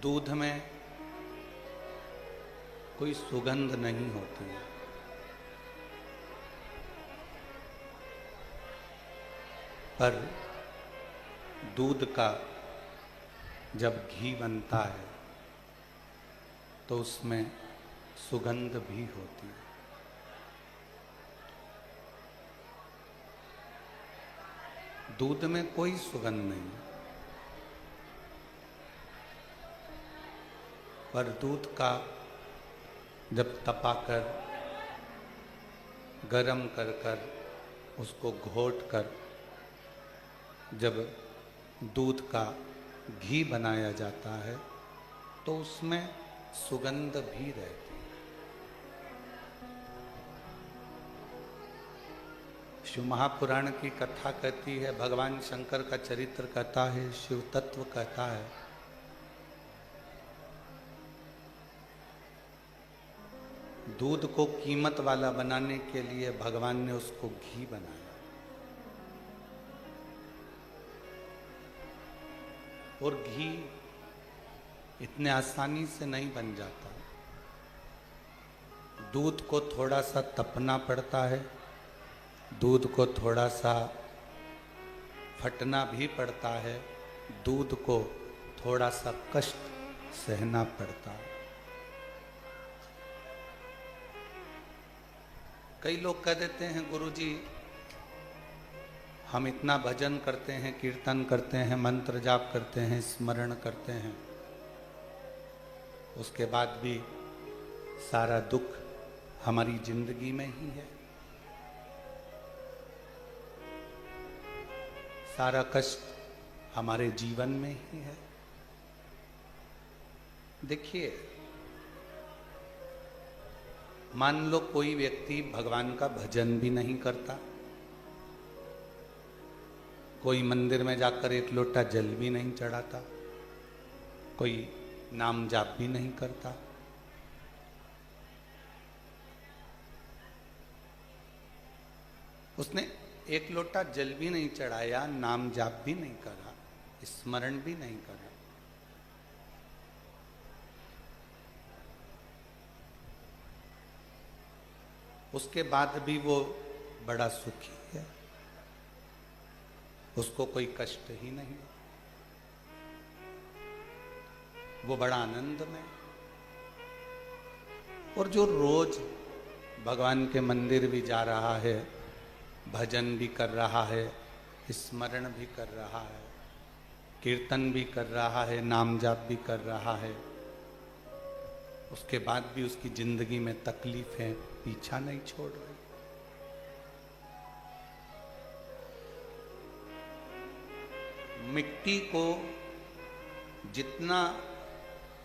दूध में कोई सुगंध नहीं होती है, पर दूध का जब घी बनता है तो उसमें सुगंध भी होती है। दूध में कोई सुगंध नहीं, पर दूध का जब तपाकर गरम कर कर उसको घोट कर जब दूध का घी बनाया जाता है तो उसमें सुगंध भी रहती है। शिव महापुराण की कथा कहती है, भगवान शंकर का चरित्र कहता है, शिव तत्व कहता है, दूध को कीमत वाला बनाने के लिए भगवान ने उसको घी बनाया। और घी इतने आसानी से नहीं बन जाता, दूध को थोड़ा सा तपना पड़ता है, दूध को थोड़ा सा फटना भी पड़ता है, दूध को थोड़ा सा कष्ट सहना पड़ता है। कई लोग कह देते हैं, गुरुजी हम इतना भजन करते हैं, कीर्तन करते हैं, मंत्र जाप करते हैं, स्मरण करते हैं, उसके बाद भी सारा दुख हमारी जिंदगी में ही है, सारा कष्ट हमारे जीवन में ही है। देखिए, मान लो कोई व्यक्ति भगवान का भजन भी नहीं करता, कोई मंदिर में जाकर एक लोटा जल भी नहीं चढ़ाता, कोई नाम जाप भी नहीं करता, उसने एक लोटा जल भी नहीं चढ़ाया, नाम जाप भी नहीं करा, स्मरण भी नहीं करा, उसके बाद भी वो बड़ा सुखी है, उसको कोई कष्ट ही नहीं, वो बड़ा आनंद में। और जो रोज भगवान के मंदिर भी जा रहा है, भजन भी कर रहा है, स्मरण भी कर रहा है, कीर्तन भी कर रहा है, नाम जाप भी कर रहा है, उसके बाद भी उसकी जिंदगी में तकलीफें पीछा नहीं छोड़ रही। मिट्टी को जितना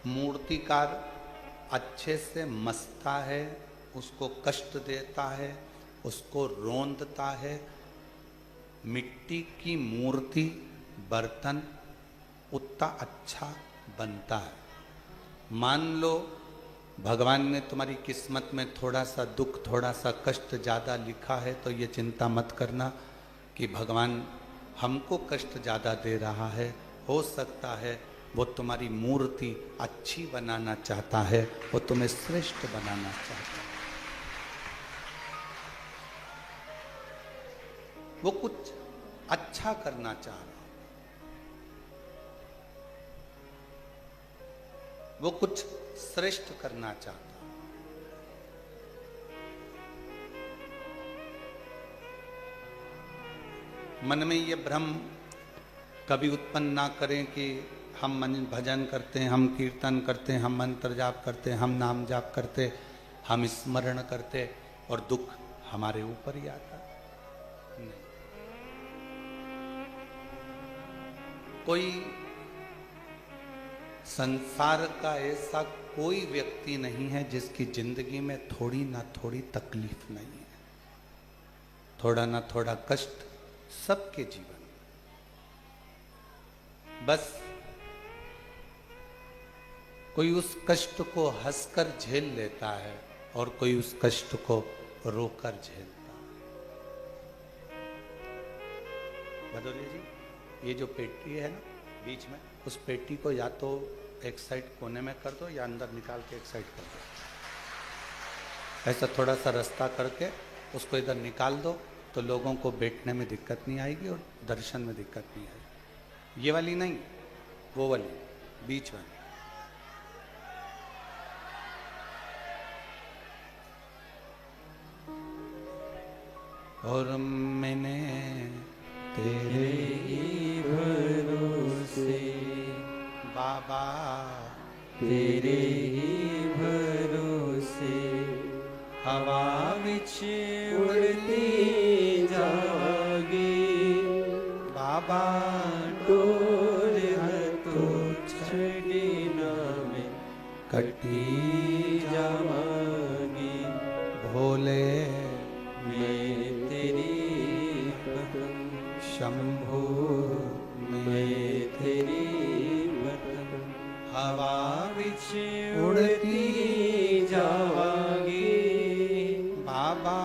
मूर्तिकार अच्छे से मसता है, उसको कष्ट देता है, उसको रोंदता है, मिट्टी की मूर्ति बर्तन उतना अच्छा बनता है। मान लो भगवान ने तुम्हारी किस्मत में थोड़ा सा दुख, थोड़ा सा कष्ट ज़्यादा लिखा है, तो ये चिंता मत करना कि भगवान हमको कष्ट ज़्यादा दे रहा है। हो सकता है वो तुम्हारी मूर्ति अच्छी बनाना चाहता है, वो तुम्हें श्रेष्ठ बनाना चाहता है, वो कुछ अच्छा करना चाह रहा है, वो कुछ श्रेष्ठ करना चाहता है। मन में ये भ्रम कभी उत्पन्न ना करें कि हम भजन करते हैं, हम कीर्तन करते हैं, हम मंत्र जाप करते हैं, हम नाम जाप करते, हम स्मरण करते और दुख हमारे ऊपर ही आता। नहीं, कोई संसार का ऐसा कोई व्यक्ति नहीं है जिसकी जिंदगी में थोड़ी ना थोड़ी तकलीफ नहीं है, थोड़ा ना थोड़ा कष्ट सबके जीवन में। बस कोई उस कष्ट को हंसकर झेल लेता है और कोई उस कष्ट को रोकर झेलता है। भदौरिया जी, ये जो पेटी है ना बीच में, उस पेटी को या तो एक साइड कोने में कर दो या अंदर निकाल के एक साइड कर दो। ऐसा थोड़ा सा रास्ता करके उसको इधर निकाल दो तो लोगों को बैठने में दिक्कत नहीं आएगी और दर्शन में दिक्कत नहीं आएगी। ये वाली नहीं, वो वाली बीच वाली। और मैंने तेरे ही भरोसे बाबा, तेरे ही भरोसे हवा विच उड़ती जागी बाबा डोर हथो छड़ी नामे कटी जावागी। भोले मैं तेरी पतंग शंभु मैं तेरी पतंग हवा विच उड़ती जावागी बाबा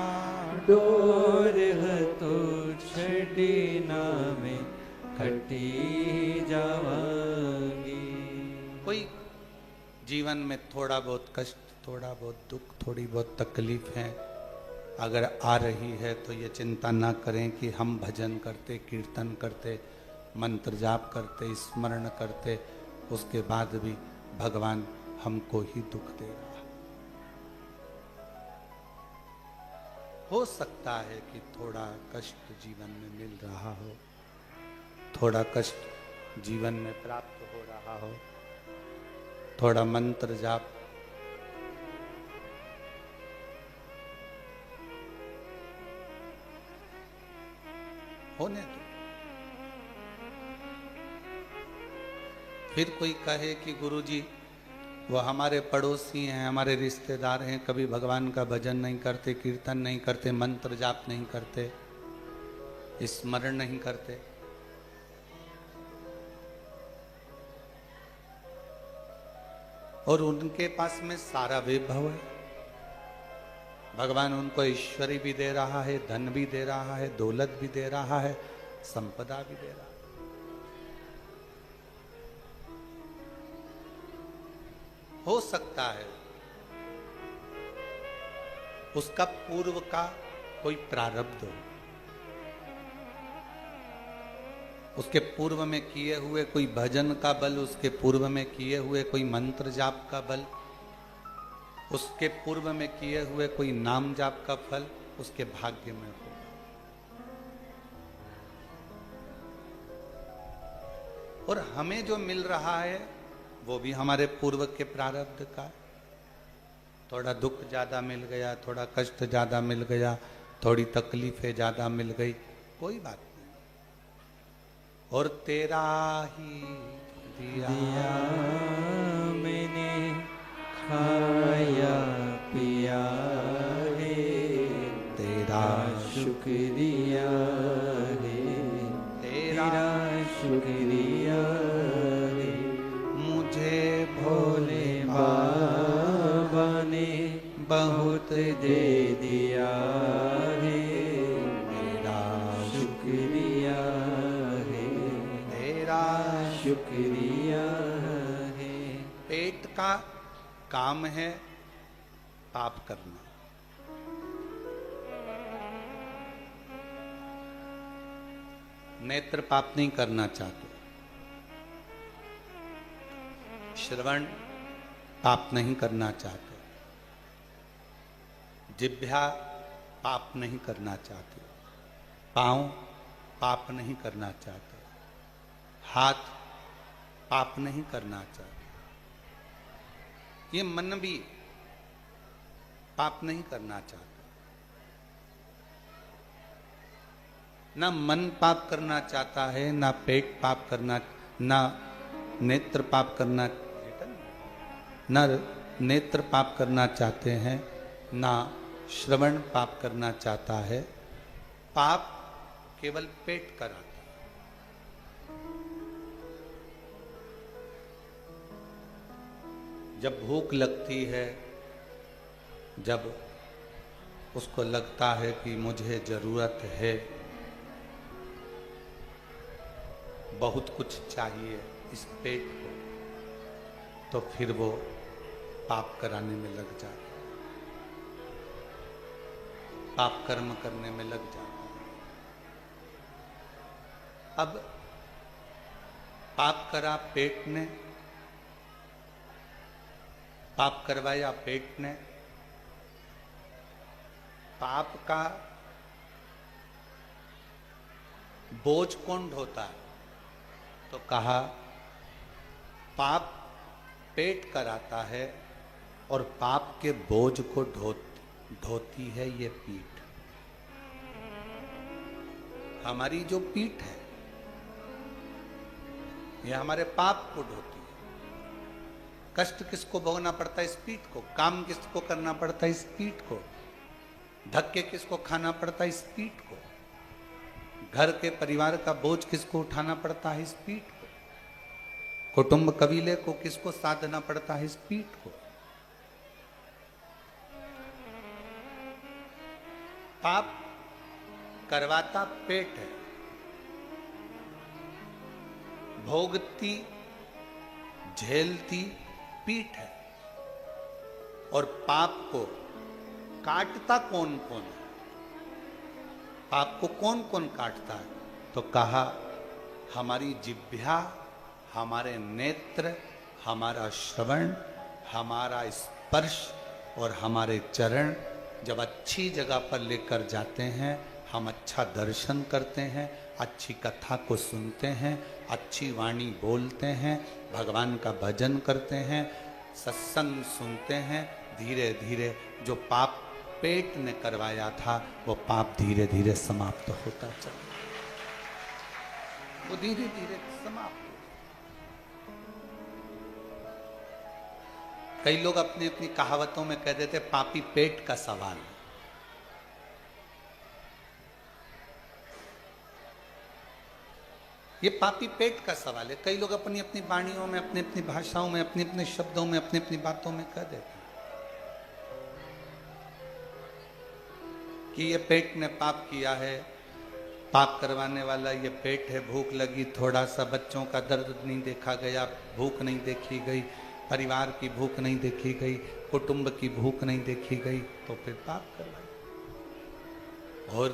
डोर हथो छड़ी नामे कटी जावागी। कोई जीवन में थोड़ा बहुत कष्ट, थोड़ा बहुत दुख, थोड़ी बहुत तकलीफ है अगर आ रही है तो ये चिंता ना करें कि हम भजन करते, कीर्तन करते, मंत्र जाप करते, स्मरण करते, उसके बाद भी भगवान हमको ही दुख दे रहा। हो सकता है कि थोड़ा कष्ट जीवन में मिल रहा हो, थोड़ा कष्ट जीवन में प्राप्त हो रहा हो, थोड़ा मंत्र जाप होने दो। फिर कोई कहे कि गुरुजी वो हमारे पड़ोसी हैं, हमारे रिश्तेदार हैं, कभी भगवान का भजन नहीं करते, कीर्तन नहीं करते, मंत्र जाप नहीं करते, स्मरण नहीं करते। और उनके पास में सारा वैभव है, भगवान उनको ऐश्वर्य भी दे रहा है, धन भी दे रहा है, दौलत भी दे रहा है, संपदा भी दे रहा है। हो सकता है उसका पूर्व का कोई प्रारब्ध हो, उसके पूर्व में किए हुए कोई भजन का बल, उसके पूर्व में किए हुए कोई मंत्र जाप का बल, उसके पूर्व में किए हुए कोई नाम जाप का फल उसके भाग्य में हो। और हमें जो मिल रहा है वो भी हमारे पूर्व के प्रारब्ध का। थोड़ा दुख ज्यादा मिल गया, थोड़ा कष्ट ज्यादा मिल गया, थोड़ी तकलीफें ज्यादा मिल गई, कोई बात नहीं। और तेरा ही दिया मैंने खाया पिया है, तेरा शुक्रिया है, तेरा शुक्रिया है। मुझे भोले बाबा ने बहुत दे दिया है, तेरा शुक्रिया है, तेरा शुक्रिया है। पेट का काम है पाप करना, नेत्र पाप नहीं करना चाहते, श्रवण पाप नहीं करना चाहते, जिह्वा पाप नहीं करना चाहते, पांव पाप नहीं करना चाहते, हाथ पाप नहीं करना चाहते, ये मन भी पाप नहीं करना चाहता। ना मन पाप करना चाहता है, ना पेट पाप करना, ना नेत्र पाप करना, ना नेत्र पाप करना चाहते हैं, ना श्रवण पाप करना चाहता है। पाप केवल पेट कराता है। जब भूख लगती है, जब उसको लगता है कि मुझे जरूरत है, बहुत कुछ चाहिए इस पेट को, तो फिर वो पाप कराने में लग जाता है, पाप कर्म करने में लग जाता है। अब पाप करा पेट ने, पाप करवाया पेट ने, पाप का बोझ कौन ढोता है? तो कहा पाप पेट कराता है और पाप के बोझ को ढोती है ये पीठ। हमारी जो पीठ है ये हमारे पाप को ढोती है। कष्ट किसको भोगना पड़ता है? इस पीठ को। काम किसको करना पड़ता है? इस पीठ को। धक्के किसको खाना पड़ता है? इस पीठ को। घर के परिवार का बोझ किसको उठाना पड़ता है? इस पीठ को। कुटुंब कबीले को किसको साधना पड़ता है? इस पीठ को। पाप करवाता पेट है, भोगती झेलती पीठ है, और पाप को काटता कौन कौन है? पाप को कौन कौन काटता है? तो कहा हमारी जिह्वा, हमारे नेत्र, हमारा श्रवण, हमारा स्पर्श और हमारे चरण जब अच्छी जगह पर लेकर जाते हैं, हम अच्छा दर्शन करते हैं, अच्छी कथा को सुनते हैं, अच्छी वाणी बोलते हैं, भगवान का भजन करते हैं, सत्संग सुनते हैं, धीरे धीरे जो पाप पेट ने करवाया था वो पाप धीरे धीरे समाप्त होता चला, वो धीरे धीरे समाप्त। कई लोग अपनी अपनी कहावतों में कह देते पापी पेट का सवाल है। ये पापी पेट का सवाल है। कई लोग अपनी अपनी वाणियों में, अपनी अपनी भाषाओं में, अपने अपने शब्दों में, अपनी अपनी बातों में कह देते हैं कि ये पेट ने पाप किया है, पाप करवाने वाला ये पेट है। भूख लगी, थोड़ा सा बच्चों का दर्द नहीं देखा गया, भूख नहीं देखी गई, परिवार की भूख नहीं देखी गई, कुटुंब की भूख नहीं देखी गई, तो फिर पाप करवाया। और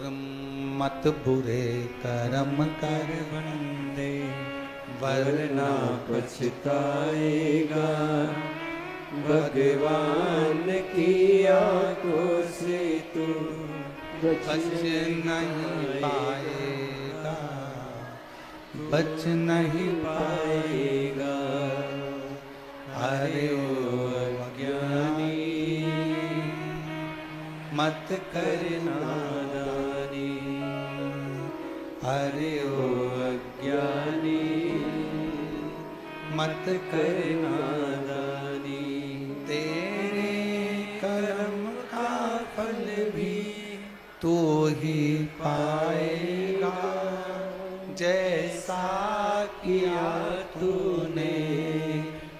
मत बुरे कर्म कर बंदे, वरना पछताएगा, भगवान की आंखों से तू बच नहीं पाएगा, बच नहीं पाएगा। अरे ओ अज्ञानी, मत करना नादानी। अरे ओ अज्ञानी, मत करना नादानी। तेरे कर्म का फल भी तू ही पाएगा, जैसा किया तूने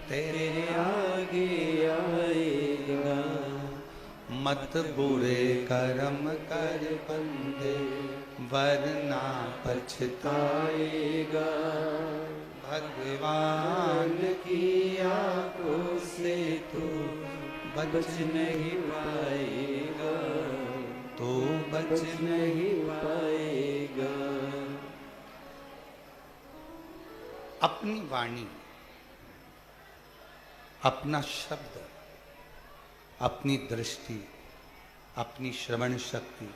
तेरे आगे आएगा। मत बुरे कर्म कर बंदे, वरना पछताएगा, भगवान की आंखों से तू बच नहीं पाएगा, तो बच नहीं पाएगा। अपनी वाणी, अपना शब्द, अपनी दृष्टि, अपनी श्रवण शक्ति,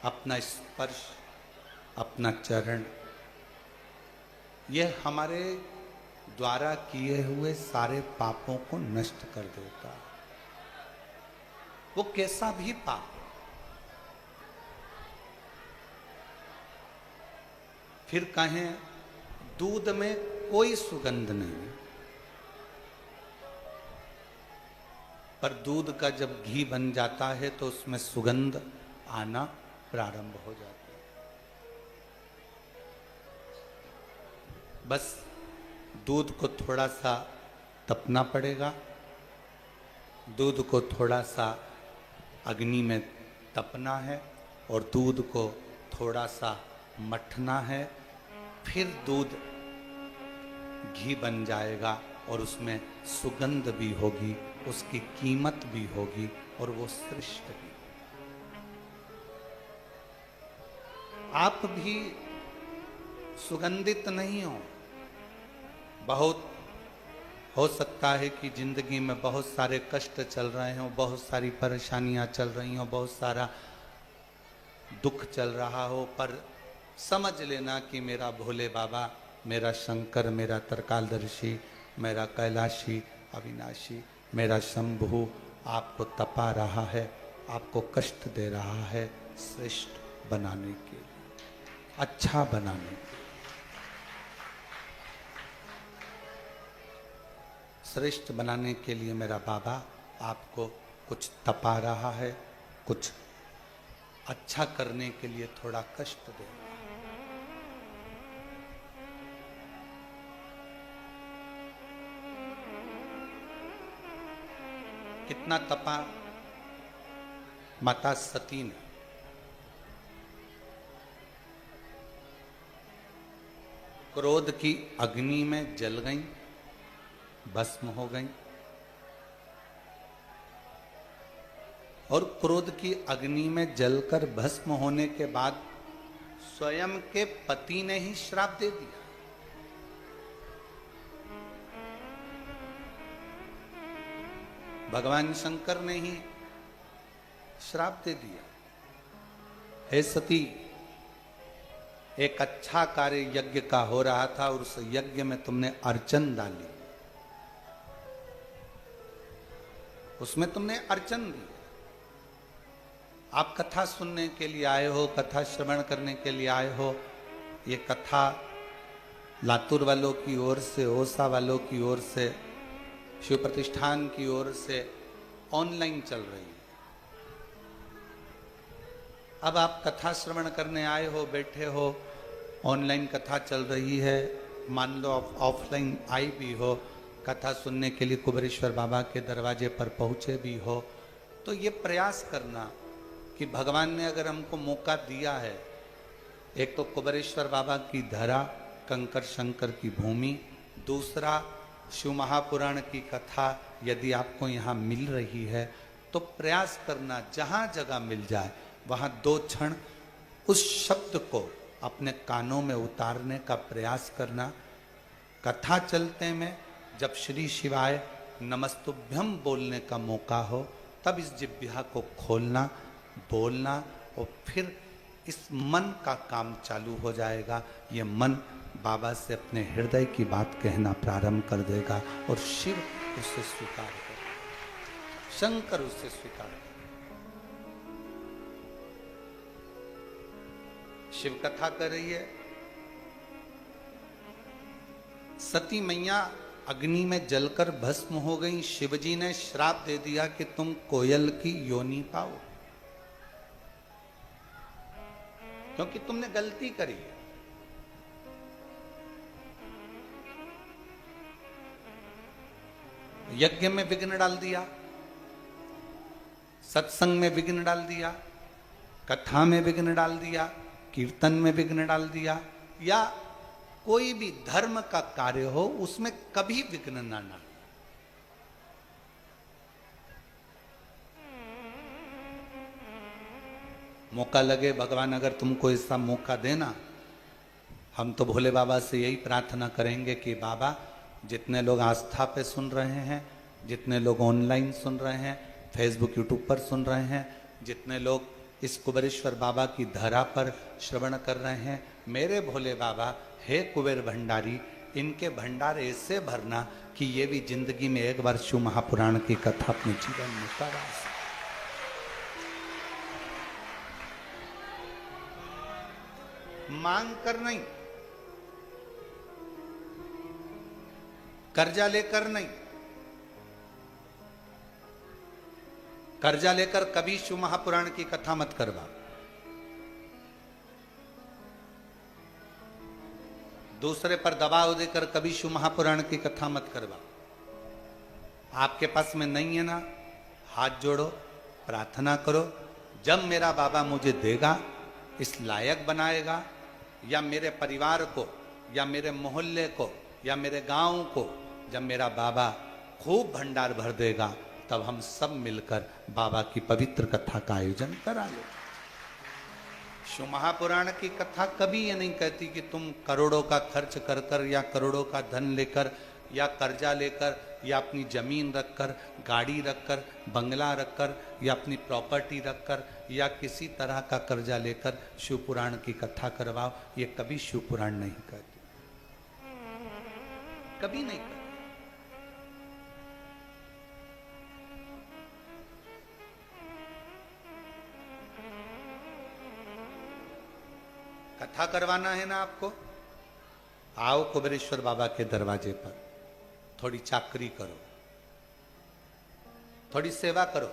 अपना स्पर्श, अपना चरण, यह हमारे द्वारा किए हुए सारे पापों को नष्ट कर देता है। वो कैसा भी पाप, फिर कहें दूध में कोई सुगंध नहीं, पर दूध का जब घी बन जाता है तो उसमें सुगंध आना प्रारंभ हो जाता है। बस दूध को थोड़ा सा तपना पड़ेगा, दूध को थोड़ा सा अग्नि में तपना है और दूध को थोड़ा सा मठना है, फिर दूध घी बन जाएगा और उसमें सुगंध भी होगी, उसकी कीमत भी होगी और वो श्रेष्ठ भी। आप भी सुगंधित नहीं हो। बहुत हो सकता है कि जिंदगी में बहुत सारे कष्ट चल रहे हों, बहुत सारी परेशानियां चल रही हों, बहुत सारा दुख चल रहा हो, पर समझ लेना कि मेरा भोले बाबा, मेरा शंकर, मेरा तरकालदर्शी, मेरा कैलाशी अविनाशी, मेरा शंभु आपको तपा रहा है, आपको कष्ट दे रहा है श्रेष्ठ बनाने के लिए, अच्छा बनाने के लिए। श्रेष्ठ बनाने के लिए मेरा बाबा आपको कुछ तपा रहा है, कुछ अच्छा करने के लिए थोड़ा कष्ट दे रहा है। कितना तपा माता सती ने। क्रोध की अग्नि में जल गई, भस्म हो गई, और क्रोध की अग्नि में जलकर भस्म होने के बाद स्वयं के पति ने ही श्राप दे दिया। भगवान शंकर ने ही श्राप दे दिया, हे सती, एक अच्छा कार्य यज्ञ का हो रहा था और उस यज्ञ में तुमने अर्चन डाली, उसमें तुमने अर्चन दी। आप कथा सुनने के लिए आए हो, कथा श्रवण करने के लिए आए हो। ये कथा लातूर वालों की ओर से, ओसा वालों की ओर से, शिव प्रतिष्ठान की ओर से ऑनलाइन चल रही है। अब आप कथा श्रवण करने आए हो, बैठे हो, ऑनलाइन कथा चल रही है, मान लो आप ऑफलाइन आई भी हो, कथा सुनने के लिए कुबेरेश्वर बाबा के दरवाजे पर पहुंचे भी हो, तो ये प्रयास करना कि भगवान ने अगर हमको मौका दिया है, एक तो कुबेरेश्वर बाबा की धरा, कंकर शंकर की भूमि, दूसरा शिव महापुराण की कथा यदि आपको यहाँ मिल रही है तो प्रयास करना जहाँ जगह मिल जाए वहाँ 2 क्षण उस शब्द को अपने कानों में उतारने का प्रयास करना। कथा चलते में जब श्री शिवाय नमस्तुभ्यम बोलने का मौका हो तब इस जिह्वा को खोलना, बोलना, और फिर इस मन का काम चालू हो जाएगा। ये मन बाबा से अपने हृदय की बात कहना प्रारंभ कर देगा और शिव उसे स्वीकार करेगा, शंकर उसे स्वीकार करेगा। शिव कथा कर रही है, सती मैया अग्नि में जलकर भस्म हो गई। शिवजी ने श्राप दे दिया कि तुम कोयल की योनि पाओ, क्योंकि तुमने गलती करी है। यज्ञ में विघ्न डाल दिया, सत्संग में विघ्न डाल दिया, कथा में विघ्न डाल दिया, कीर्तन में विघ्न डाल दिया, या कोई भी धर्म का कार्य हो उसमें कभी विघ्न ना डालना। मौका लगे, भगवान अगर तुमको ऐसा मौका देना, हम तो भोले बाबा से यही प्रार्थना करेंगे कि बाबा जितने लोग आस्था पे सुन रहे हैं, जितने लोग ऑनलाइन सुन रहे हैं, फेसबुक यूट्यूब पर सुन रहे हैं, जितने लोग इस कुबेरेश्वर बाबा की धरा पर श्रवण कर रहे हैं, मेरे भोले बाबा हे कुबेर भंडारी, इनके भंडार ऐसे भरना कि ये भी जिंदगी में एक बार शिव महापुराण की कथा अपने जीवन में करा। मांग कर नहीं, कर्जा लेकर नहीं, कर्जा लेकर कभी शिव महापुराण की कथा मत करवा। दूसरे पर दबाव देकर कभी शिव महापुराण की कथा मत करवा। आपके पास में नहीं है ना, हाथ जोड़ो, प्रार्थना करो, जब मेरा बाबा मुझे देगा, इस लायक बनाएगा, या मेरे परिवार को, या मेरे मोहल्ले को, या मेरे गांव को, जब मेरा बाबा खूब भंडार भर देगा तब हम सब मिलकर बाबा की पवित्र कथा का आयोजन करा ले। शिव महापुराण की कथा कभी ये नहीं कहती कि तुम करोड़ों का खर्च कर कर या करोड़ों का धन लेकर या कर्जा लेकर या अपनी जमीन रखकर, गाड़ी रखकर, बंगला रखकर या अपनी प्रॉपर्टी रखकर या किसी तरह का कर्जा लेकर शिव पुराण की कथा करवाओ। ये कभी शिव पुराण नहीं कहती, कभी नहीं कहती। कथा करवाना है ना आपको, आओ कुबेरेश्वर बाबा के दरवाजे पर, थोड़ी चाकरी करो, थोड़ी सेवा करो।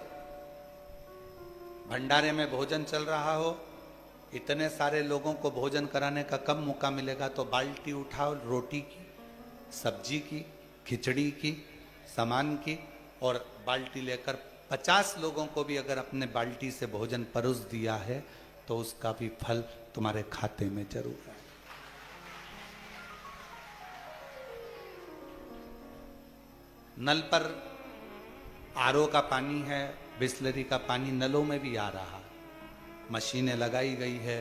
भंडारे में भोजन चल रहा हो, इतने सारे लोगों को भोजन कराने का कब मौका मिलेगा, तो बाल्टी उठाओ रोटी की, सब्जी की, खिचड़ी की, सामान की, और बाल्टी लेकर 50 लोगों को भी अगर अपने बाल्टी से भोजन परोस दिया है तो उसका भी फल तुम्हारे खाते में जरूर है। नल पर आरओ का पानी है, बिस्लरी का पानी नलों में भी आ रहा है, मशीनें लगाई गई है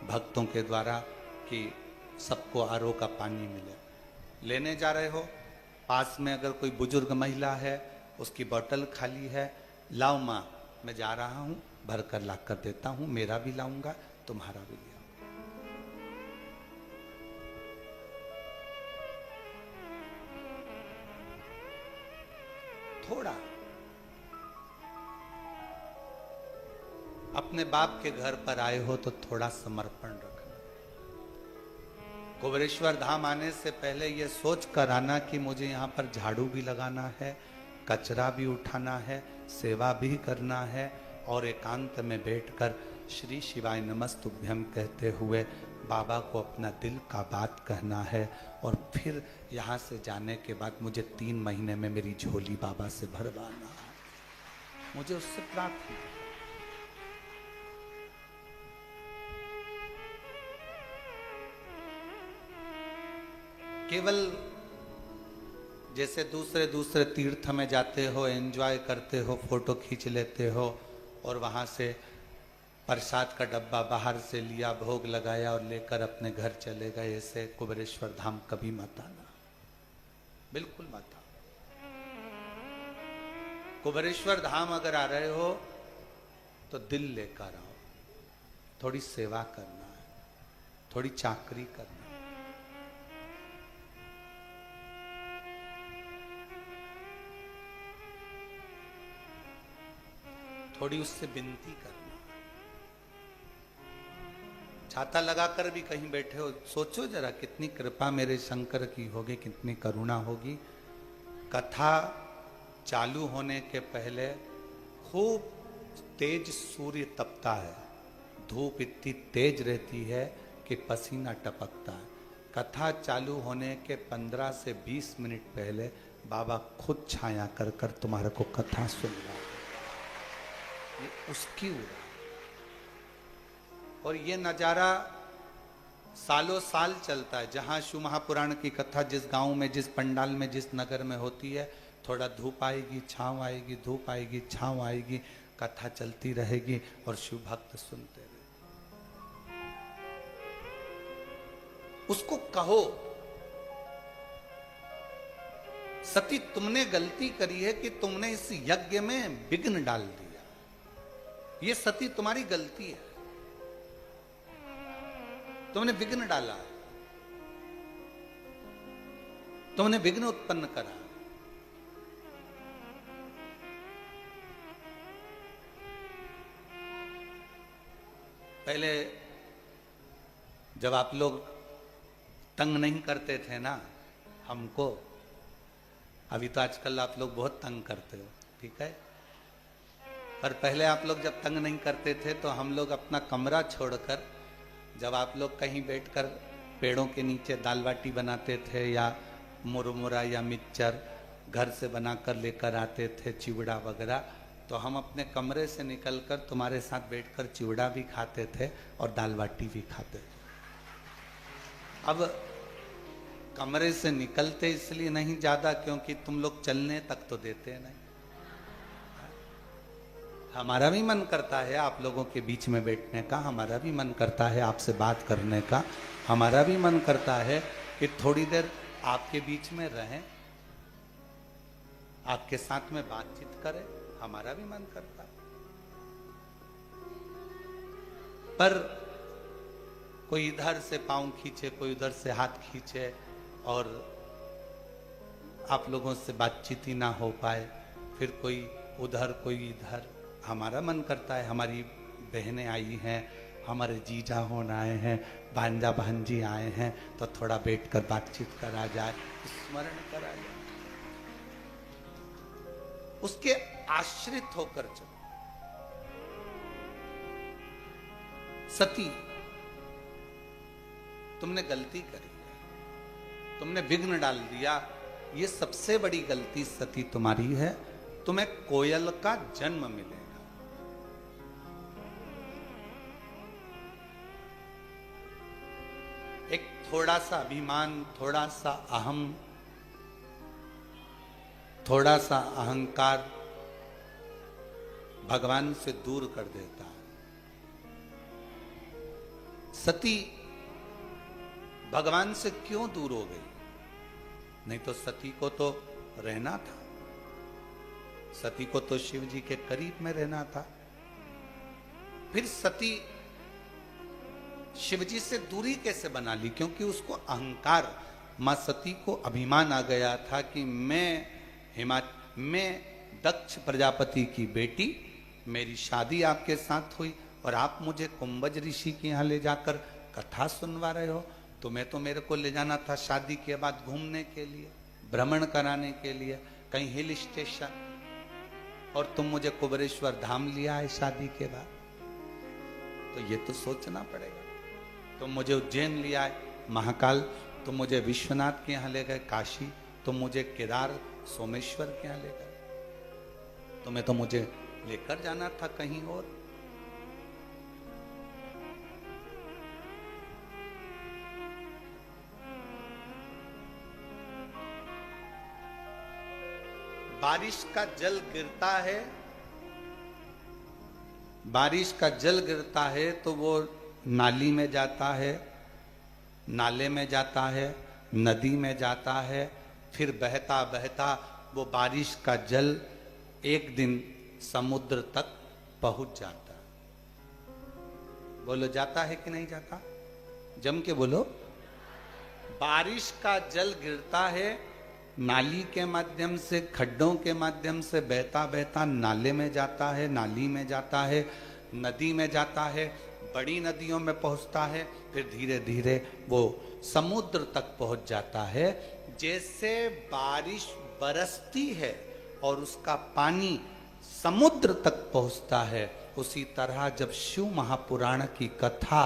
भक्तों के द्वारा कि सबको आरओ का पानी मिले। लेने जा रहे हो, पास में अगर कोई बुजुर्ग महिला है, उसकी बोतल खाली है, लाओ माँ मैं जा रहा हूँ, भर कर ला कर देता हूँ, मेरा भी लाऊंगा तुम्हारा भी लिया। थोड़ा अपने बाप के घर पर आए हो तो थोड़ा समर्पण रखना। कुबेरेश्वर धाम आने से पहले यह सोच कर आना कि मुझे यहाँ पर झाड़ू भी लगाना है, कचरा भी उठाना है, सेवा भी करना है, और एकांत में बैठकर श्री शिवाय नमस्तुभ्यम कहते हुए बाबा को अपना दिल का बात कहना है। और फिर यहाँ से जाने के बाद मुझे 3 महीने में मेरी झोली बाबा से भरवाना है, मुझे उससे प्रार्थना है। केवल जैसे दूसरे तीर्थ में जाते हो, एंजॉय करते हो, फोटो खींच लेते हो और वहां से प्रसाद का डब्बा बाहर से लिया, भोग लगाया और लेकर अपने घर चले गए, ऐसे कुबेरेश्वर धाम कभी मत आना, बिल्कुल मत आना। कुबेरेश्वर धाम अगर आ रहे हो तो दिल लेकर आओ, थोड़ी सेवा करना है, थोड़ी चाकरी करना है, थोड़ी उससे विनती करना। छाता लगाकर भी कहीं बैठे हो, सोचो जरा कितनी कृपा मेरे शंकर की होगी, कितनी करुणा होगी। कथा चालू होने के पहले खूब तेज सूर्य तपता है, धूप इतनी तेज रहती है कि पसीना टपकता है। कथा चालू होने के 15 से 20 मिनट पहले बाबा खुद छाया कर कर तुम्हारे को कथा सुनवा, ये उसकी उड़ा। और ये नज़ारा सालों साल चलता है। जहाँ शिव महापुराण की कथा जिस गांव में, जिस पंडाल में, जिस नगर में होती है, थोड़ा धूप आएगी, छाँव आएगी, धूप आएगी, छाँव आएगी, कथा चलती रहेगी और शिव भक्त सुनते रहेंगे। उसको कहो, सती तुमने गलती करी है कि तुमने इस यज्ञ में विघ्न डाल दिया, ये सती तुम्हारी गलती है, तुमने विघ्न डाला, तुमने विघ्न उत्पन्न करा। पहले जब आप लोग तंग नहीं करते थे ना हमको, अभी तो आजकल आप लोग बहुत तंग करते हो, ठीक है, पर पहले आप लोग जब तंग नहीं करते थे तो हम लोग अपना कमरा छोड़कर, जब आप लोग कहीं बैठकर पेड़ों के नीचे दाल बाटी बनाते थे या मुरमुरा या मिक्सचर घर से बनाकर लेकर आते थे, चिवड़ा वगैरह, तो हम अपने कमरे से निकलकर तुम्हारे साथ बैठकर चिवड़ा भी खाते थे और दाल बाटी भी खाते थे। अब कमरे से निकलते इसलिए नहीं ज्यादा क्योंकि तुम लोग चलने तक तो देते नहीं। हमारा भी मन करता है आप लोगों के बीच में बैठने का, हमारा भी मन करता है आपसे बात करने का, हमारा भी मन करता है कि थोड़ी देर आपके बीच में रहें, आपके साथ में बातचीत करें, हमारा भी मन करता है। पर कोई इधर से पांव खींचे, कोई उधर से हाथ खींचे और आप लोगों से बातचीत ही ना हो पाए, फिर कोई उधर कोई इधर। हमारा मन करता है, हमारी बहनें आई हैं, हमारे जीजा होन आए हैं, भांजा भांजी आए हैं, तो थोड़ा बैठकर बातचीत करा जाए, स्मरण करा जाए, उसके आश्रित होकर चलो। सती, तुमने गलती करी है, तुमने विघ्न डाल दिया, ये सबसे बड़ी गलती सती तुम्हारी है। तुम्हें कोयल का जन्म मिलेगा। एक थोड़ा सा अभिमान, थोड़ा सा अहम, थोड़ा सा अहंकार भगवान से दूर कर देता है। सती भगवान से क्यों दूर हो गई? नहीं तो सती को तो रहना था, सती को तो शिव जी के करीब में रहना था। फिर सती शिव जी से दूरी कैसे बना ली? क्योंकि उसको अहंकार, मां सती को अभिमान आ गया था कि मैं दक्ष प्रजापति की बेटी, मेरी शादी आपके साथ हुई और आप मुझे कुंभज ऋषि के यहाँ ले जाकर कथा सुनवा रहे हो। तुम्हें तो मेरे को ले जाना था शादी के बाद घूमने के लिए, भ्रमण कराने के लिए, कहीं हिल स्टेशन, और तुम मुझे कुबेरेश्वर धाम लिया है शादी के बाद। तो ये तो सोचना पड़ेगा। तुम मुझे उज्जैन लिया है, महाकाल, तुम मुझे विश्वनाथ के यहाँ ले गए, काशी, तुम मुझे केदार सोमेश्वर के यहाँ ले गए, तुम्हें तो मुझे लेकर जाना था कहीं और। बारिश का जल गिरता है, बारिश का जल गिरता है तो वो नाली में जाता है, नाले में जाता है, नदी में जाता है, फिर बहता बहता वो बारिश का जल एक दिन समुद्र तक पहुंच जाता है। बोलो, जाता है कि नहीं जाता? जम के बोलो। बारिश का जल गिरता है, नाली के माध्यम से, खड्डों के माध्यम से बहता बहता नाले में जाता है, नाली में जाता है, नदी में जाता है, बड़ी नदियों में पहुंचता है, फिर धीरे धीरे वो समुद्र तक पहुंच जाता है। जैसे बारिश बरसती है और उसका पानी समुद्र तक पहुंचता है, उसी तरह जब शिव महापुराण की कथा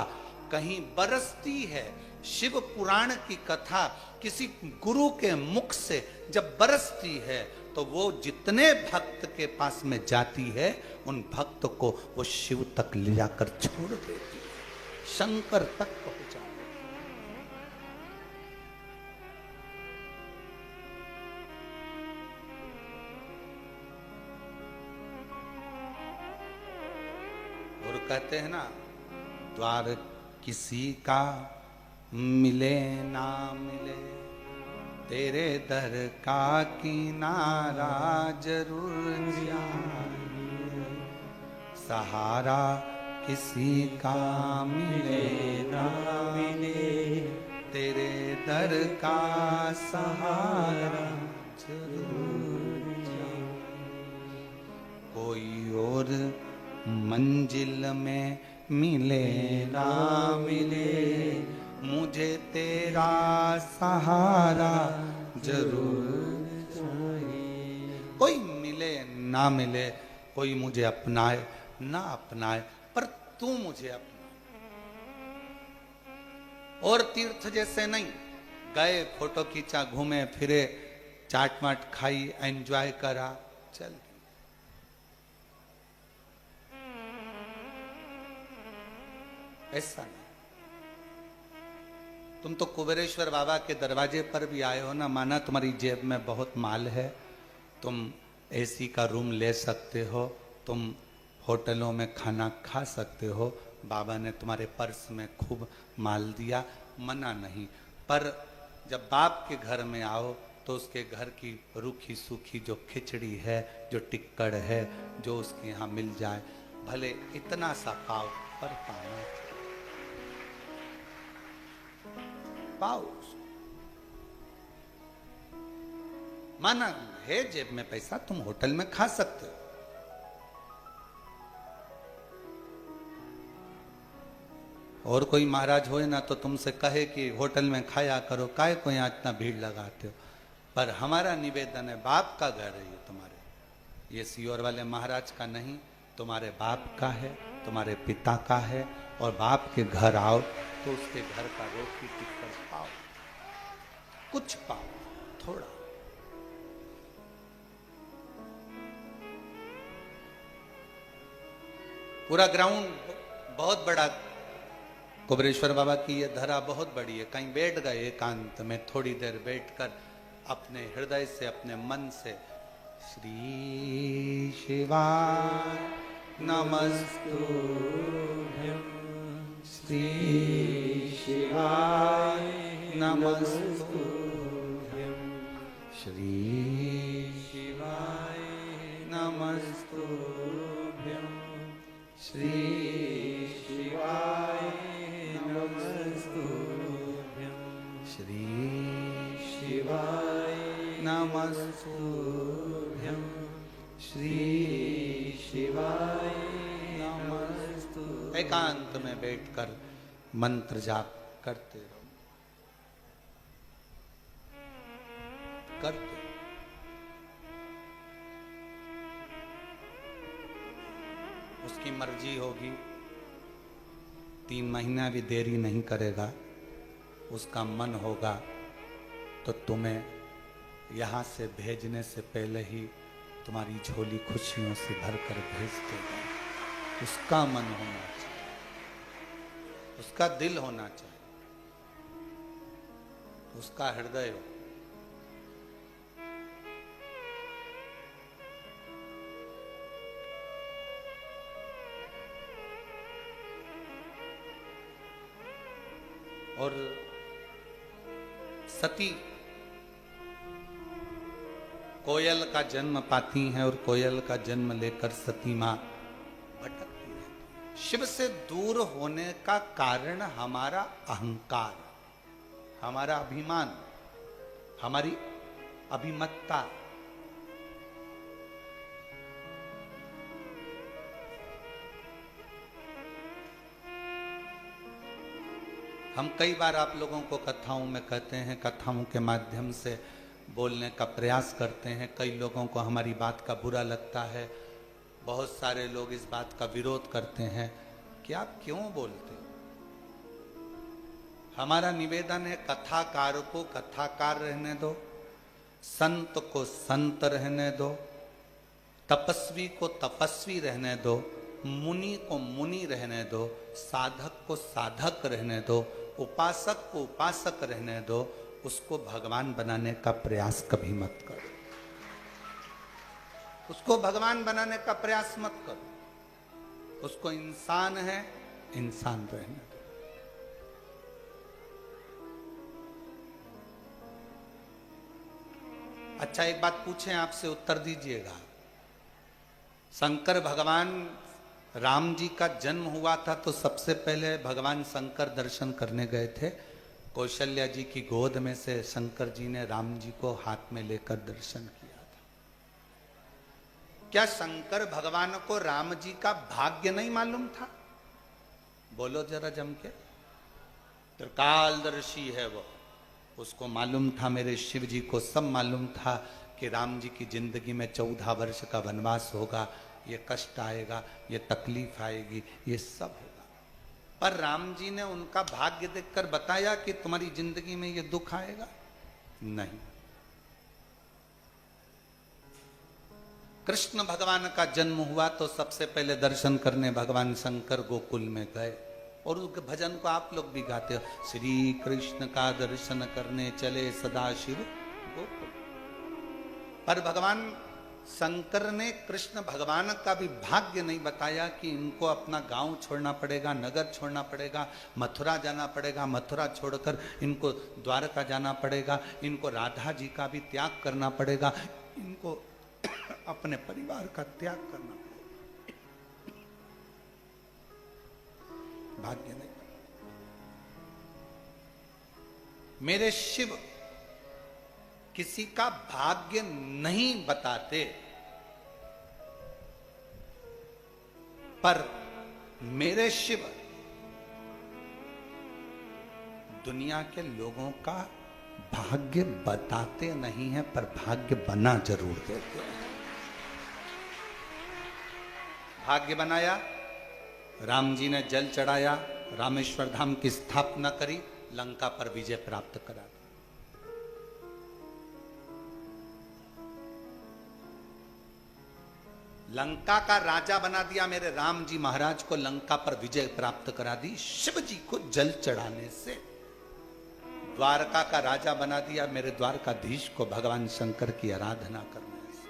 कहीं बरसती है, शिव पुराण की कथा किसी गुरु के मुख से जब बरसती है, तो वो जितने भक्त के पास में जाती है, उन भक्त को वो शिव तक ले जाकर छोड़ देती है, शंकर तक पहुंचा देती है। और कहते हैं ना, द्वार किसी का मिले ना मिले, तेरे दर का किनारा जरूर जाए। सहारा किसी का मिले ना मिले, तेरे दर का सहारा जरूर जाए। कोई और मंजिल में मिले ना मिले, मुझे तेरा सहारा जरूर चाहिए। कोई मिले ना मिले, कोई मुझे अपनाए ना अपनाए, पर तू मुझे अपना। और तीर्थ जैसे नहीं, गए, फोटो खींचा, घूमे फिरे, चाट माट खाई, एंजॉय करा, चल। ऐसा नहीं। तुम तो कुबेरेश्वर बाबा के दरवाजे पर भी आए हो ना, माना तुम्हारी जेब में बहुत माल है, तुम एसी का रूम ले सकते हो, तुम होटलों में खाना खा सकते हो, बाबा ने तुम्हारे पर्स में खूब माल दिया, मना नहीं। पर जब बाप के घर में आओ तो उसके घर की रूखी सूखी जो खिचड़ी है, जो टिक्कड़ है, जो उसके यहाँ मिल जाए, भले इतना सा पाओ, पर पाना पाओ। माना है जेब में पैसा, तुम होटल में खा सकते हो, और कोई महाराज होए ना तो तुमसे कहे कि होटल में खाया करो, काहे को यहाँ इतना भीड़ लगाते हो। पर हमारा निवेदन है, बाप का घर है ये तुम्हारे, ये सीहोर वाले महाराज का नहीं, तुम्हारे बाप का है, तुम्हारे पिता का है। और बाप के घर आओ तो उसके घर का रोटी टिक्कर पाओ, कुछ पाओ, थोड़ा। पूरा ग्राउंड बहुत बड़ा, कुबेरेश्वर बाबा की ये धरा बहुत बड़ी है। कहीं बैठ गए एकांत में, थोड़ी देर बैठकर अपने हृदय से, अपने मन से श्री शिवाय नमस्तुभ्यं, श्री शिवाय नमस्तुभ्यं, श्री शिवाय नमस्तुभ्यं, श्री शिवाय नमस्तुभ्यं, श्री शिवाय नमस्तुभ्यं, श्री शिवाय नमस्तुभ्यं। एकांत में बैठकर मंत्र जाप करते रहो, करते। उसकी मर्जी होगी, 3 महीना भी देरी नहीं करेगा, उसका मन होगा तो तुम्हें यहाँ से भेजने से पहले ही तुम्हारी झोली खुशियों से भरकर भेज देगा। उसका मन होना चाहिए, उसका दिल होना चाहिए, उसका हृदय हो। और सती कोयल का जन्म पाती हैं और कोयल का जन्म लेकर सती मां भटकती है। शिव से दूर होने का कारण हमारा अहंकार, हमारा अभिमान, हमारी अभिमत्ता। हम कई बार आप लोगों को कथाओं में कहते हैं, कथाओं के माध्यम से बोलने का प्रयास करते हैं। कई लोगों को हमारी बात का बुरा लगता है, बहुत सारे लोग इस बात का विरोध करते हैं कि आप क्यों बोलते हो। हमारा निवेदन है, कथाकार को कथाकार रहने दो, संत को संत रहने दो, तपस्वी को तपस्वी रहने दो, मुनि को मुनि रहने दो, साधक को साधक रहने दो, उपासक को उपासक रहने दो। उसको भगवान बनाने का प्रयास कभी मत करो, उसको भगवान बनाने का प्रयास मत करो। उसको इंसान है, इंसान रहने दो। अच्छा, एक बात पूछें, आपसे उत्तर दीजिएगा। शंकर भगवान राम जी का जन्म हुआ था तो सबसे पहले भगवान शंकर दर्शन करने गए थे। कौशल्या जी की गोद में से शंकर जी ने राम जी को हाथ में लेकर दर्शन किया था। क्या शंकर भगवान को राम जी का भाग्य नहीं मालूम था? बोलो जरा जम के। त्रिकालदर्शी है वो, उसको मालूम था, मेरे शिव जी को सब मालूम था कि राम जी की जिंदगी में 14 वर्ष का वनवास होगा, ये कष्ट आएगा, ये तकलीफ आएगी, ये सब होगा। पर राम जी ने उनका भाग्य देखकर बताया कि तुम्हारी जिंदगी में ये दुख आएगा? नहीं। कृष्ण भगवान का जन्म हुआ तो सबसे पहले दर्शन करने भगवान शंकर गोकुल में गए। और उस भजन को आप लोग भी गाते हो, श्री कृष्ण का दर्शन करने चले सदाशिव गोकुल। पर भगवान शंकर ने कृष्ण भगवान का भी भाग्य नहीं बताया कि इनको अपना गांव छोड़ना पड़ेगा, नगर छोड़ना पड़ेगा, मथुरा जाना पड़ेगा, मथुरा छोड़कर इनको द्वारका जाना पड़ेगा, इनको राधा जी का भी त्याग करना पड़ेगा, इनको अपने परिवार का त्याग करना पड़ेगा। भाग्य नहीं। मेरे शिव किसी का भाग्य नहीं बताते, पर मेरे शिव दुनिया के लोगों का भाग्य बताते नहीं है, पर भाग्य बना जरूर देते हैं। भाग्य बनाया, राम जी ने जल चढ़ाया, रामेश्वर धाम की स्थापना करी, लंका पर विजय प्राप्त करा। लंका का राजा बना दिया मेरे राम जी महाराज को, लंका पर विजय प्राप्त करा दी शिव जी को जल चढ़ाने से। द्वारका का राजा बना दिया मेरे द्वारकाधीश को भगवान शंकर की आराधना करने से।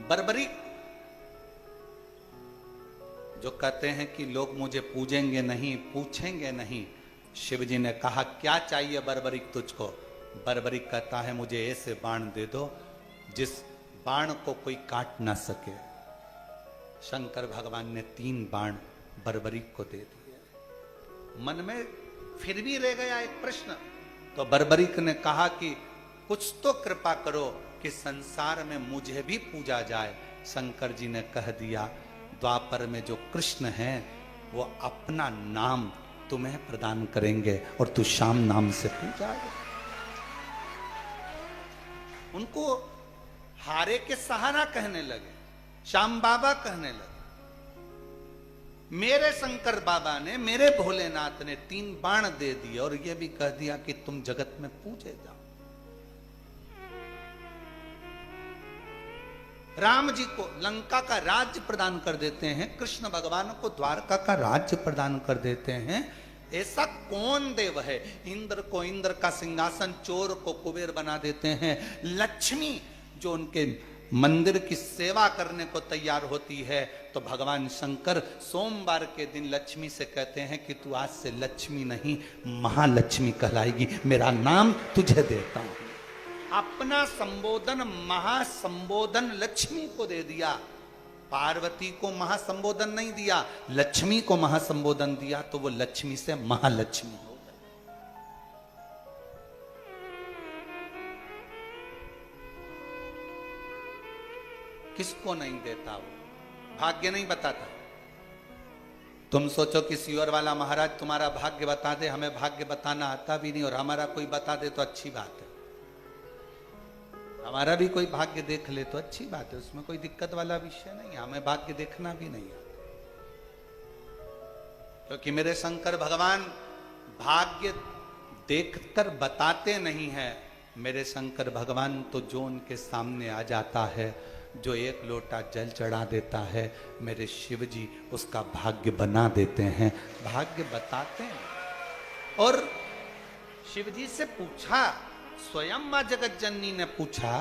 बर्बरी जो कहते हैं कि लोग मुझे पूजेंगे नहीं, पूछेंगे नहीं, शिव जी ने कहा क्या चाहिए बर्बरिक तुझको? बर्बरिक कहता है मुझे ऐसे बाण दे दो जिस बाण को कोई काट ना सके। शंकर भगवान ने 3 बाण बर्बरिक को दे दिए। मन में फिर भी रह गया एक प्रश्न, तो बर्बरिक ने कहा कि कुछ तो कृपा करो कि संसार में मुझे भी पूजा जाए। शंकर जी ने कह दिया द्वापर में जो कृष्ण हैं वो अपना नाम तुम्हें प्रदान करेंगे और तू श्याम नाम से पूजा। उनको हारे के सहारा कहने लगे, श्याम बाबा कहने लगे। मेरे शंकर बाबा ने, मेरे भोलेनाथ ने 3 बाण दे दिए और यह भी कह दिया कि तुम जगत में पूजे जाओ। राम जी को लंका का राज्य प्रदान कर देते हैं, कृष्ण भगवान को द्वारका का राज्य प्रदान कर देते हैं। ऐसा कौन देव है? इंद्र को इंद्र का सिंहासन, चोर को कुबेर बना देते हैं। लक्ष्मी जो उनके मंदिर की सेवा करने को तैयार होती है, तो भगवान शंकर सोमवार के दिन लक्ष्मी से कहते हैं कि तू आज से लक्ष्मी नहीं महालक्ष्मी कहलाएगी, मेरा नाम तुझे देता हूं। अपना संबोधन महासंबोधन लक्ष्मी को दे दिया। पार्वती को महासंबोधन नहीं दिया, लक्ष्मी को महासंबोधन दिया, तो वो लक्ष्मी से महालक्ष्मी हो गई। किसको नहीं देता? वो भाग्य नहीं बताता। तुम सोचो कि सियोर वाला महाराज तुम्हारा भाग्य बता दे, हमें भाग्य बताना आता भी नहीं, और हमारा कोई बता दे तो अच्छी बात है। हमारा भी कोई भाग्य देख ले तो अच्छी बात है, उसमें कोई दिक्कत वाला विषय नहीं। हमें भाग्य देखना भी नहीं आता, क्योंकि मेरे शंकर भगवान भाग्य देखकर बताते नहीं है। मेरे शंकर भगवान तो जो उनके सामने आ जाता है, जो 1 लोटा जल चढ़ा देता है, मेरे शिव जी उसका भाग्य बना देते हैं, भाग्य बताते हैं। और शिव जी से पूछा, स्वयं मां जगत जननी ने पूछा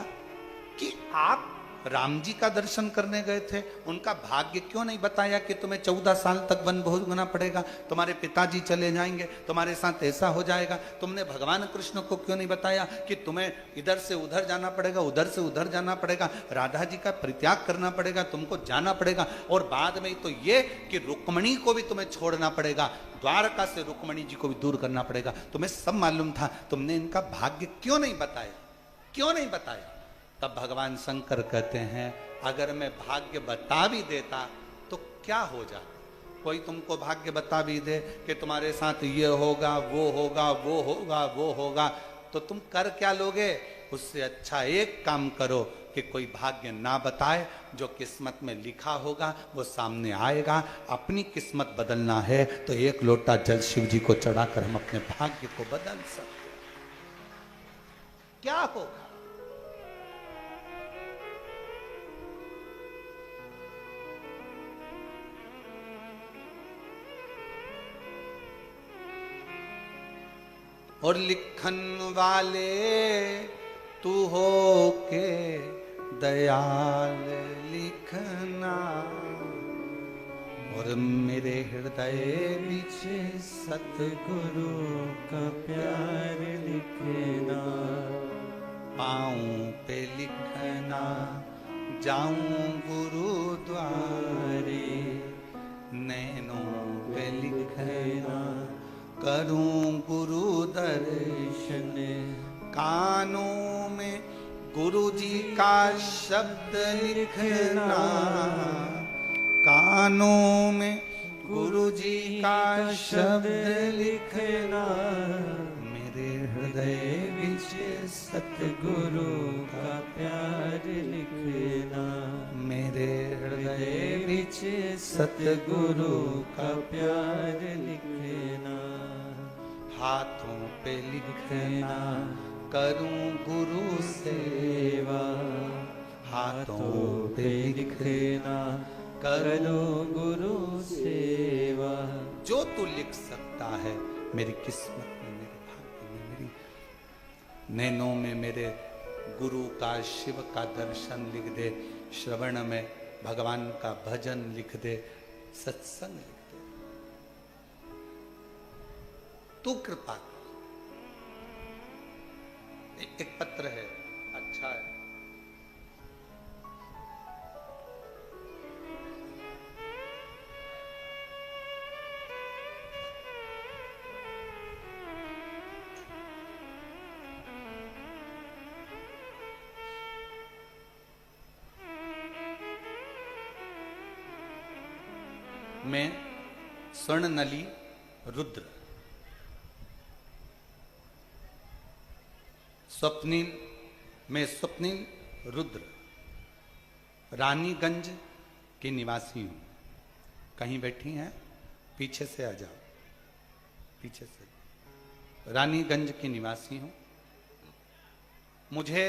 कि आप राम जी का दर्शन करने गए थे, उनका भाग्य क्यों नहीं बताया कि तुम्हें 14 साल तक वन भोगना पड़ेगा, तुम्हारे पिताजी चले जाएंगे, तुम्हारे साथ ऐसा हो जाएगा। तुमने भगवान कृष्ण को क्यों नहीं बताया कि तुम्हें इधर से उधर जाना पड़ेगा, उधर से उधर जाना पड़ेगा, राधा जी का परित्याग करना पड़ेगा, तुमको जाना पड़ेगा, और बाद में तो ये कि रुक्मणी को भी तुम्हें छोड़ना पड़ेगा, द्वारका से रुक्मणी जी को भी दूर करना पड़ेगा। तुम्हें सब मालूम था, तुमने इनका भाग्य क्यों नहीं बताया? क्यों नहीं बताया? तब भगवान शंकर कहते हैं, अगर मैं भाग्य बता भी देता तो क्या हो जाता? कोई तुमको भाग्य बता भी दे कि तुम्हारे साथ ये होगा, वो होगा, वो होगा, वो होगा, तो तुम कर क्या लोगे? उससे अच्छा एक काम करो कि कोई भाग्य ना बताए, जो किस्मत में लिखा होगा वो सामने आएगा। अपनी किस्मत बदलना है तो 1 लोटा जल शिव जी को चढ़ाकर हम अपने भाग्य को बदल सकते। क्या होगा? और लिखन वाले तू हो के दयाल लिखना, और मेरे हृदय बीच सतगुरु का प्यार लिखना, पाँव पे लिखना जाऊं गुरुद्वारे, नैनों पे लिखना करूं गुरु दर्शन, कानों में गुरु जी का शब्द लिखना, कानों में गुरु जी का शब्द लिखना, मेरे हृदय बीच सतगुरु का प्यार लिखना, मेरे हृदय बीच सतगुरु का प्यार लिखना, हाथों पे लिखना करूं गुरु सेवा, हाथों पे लिखना करो गुरु सेवा। जो तू लिख सकता है मेरी किस्मत में, मेरे भाग्य में, मेरी नैनों में मेरे गुरु का शिव का दर्शन लिख दे, श्रवण में भगवान का भजन लिख दे, सत्संग लिख दे। तू कृपा कर। एक पत्र है, अच्छा है। मैं स्वर्णनली रुद्र, स्वप्निल, मैं स्वप्निल रुद्र रानीगंज की निवासी हूं। कहीं बैठी हैं? पीछे से आ जाओ, पीछे से। रानीगंज की निवासी हूं। मुझे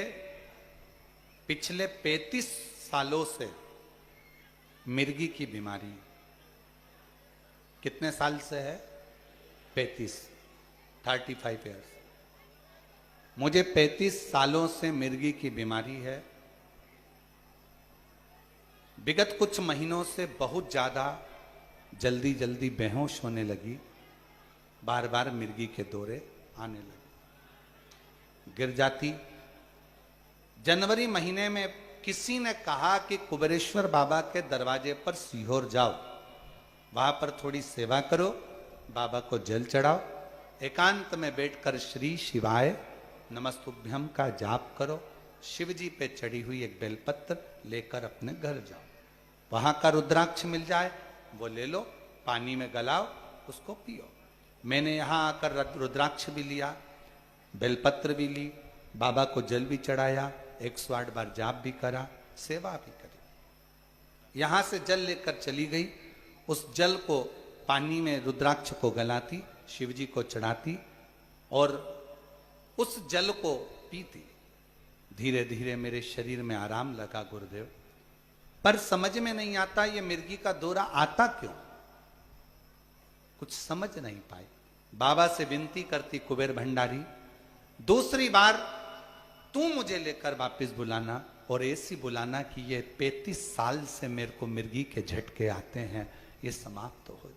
पिछले 35 सालों से मिर्गी की बीमारी। कितने साल से है? 35 ईयर्स। मुझे 35 सालों से मिर्गी की बीमारी है। विगत कुछ महीनों से बहुत ज्यादा जल्दी जल्दी बेहोश होने लगी, बार बार मिर्गी के दौरे आने लगे, गिर जाती। जनवरी महीने में किसी ने कहा कि कुबेरेश्वर बाबा के दरवाजे पर सीहोर जाओ, वहां पर थोड़ी सेवा करो, बाबा को जल चढ़ाओ, एकांत में बैठकर श्री शिवाय नमस्तुभ्यम का जाप करो, शिव जी पे चढ़ी हुई एक बेलपत्र लेकर अपने घर जाओ, वहां का रुद्राक्ष मिल जाए वो ले लो, पानी में गलाओ, उसको पियो। मैंने यहां आकर रुद्राक्ष भी लिया, बेलपत्र भी ली, बाबा को जल भी चढ़ाया, 108 बार जाप भी करा, सेवा भी करी। यहां से जल लेकर चली गई, उस जल को पानी में रुद्राक्ष को गलाती, शिव जी को चढ़ाती और उस जल को पीती। धीरे धीरे मेरे शरीर में आराम लगा गुरुदेव, पर समझ में नहीं आता ये मिर्गी का दौरा आता क्यों, कुछ समझ नहीं पाई। बाबा से विनती करती, कुबेर भंडारी दूसरी बार तू मुझे लेकर वापस बुलाना, और ऐसी बुलाना कि ये 35 साल से मेरे को मिर्गी के झटके आते हैं, ये समाप्त हो जाए।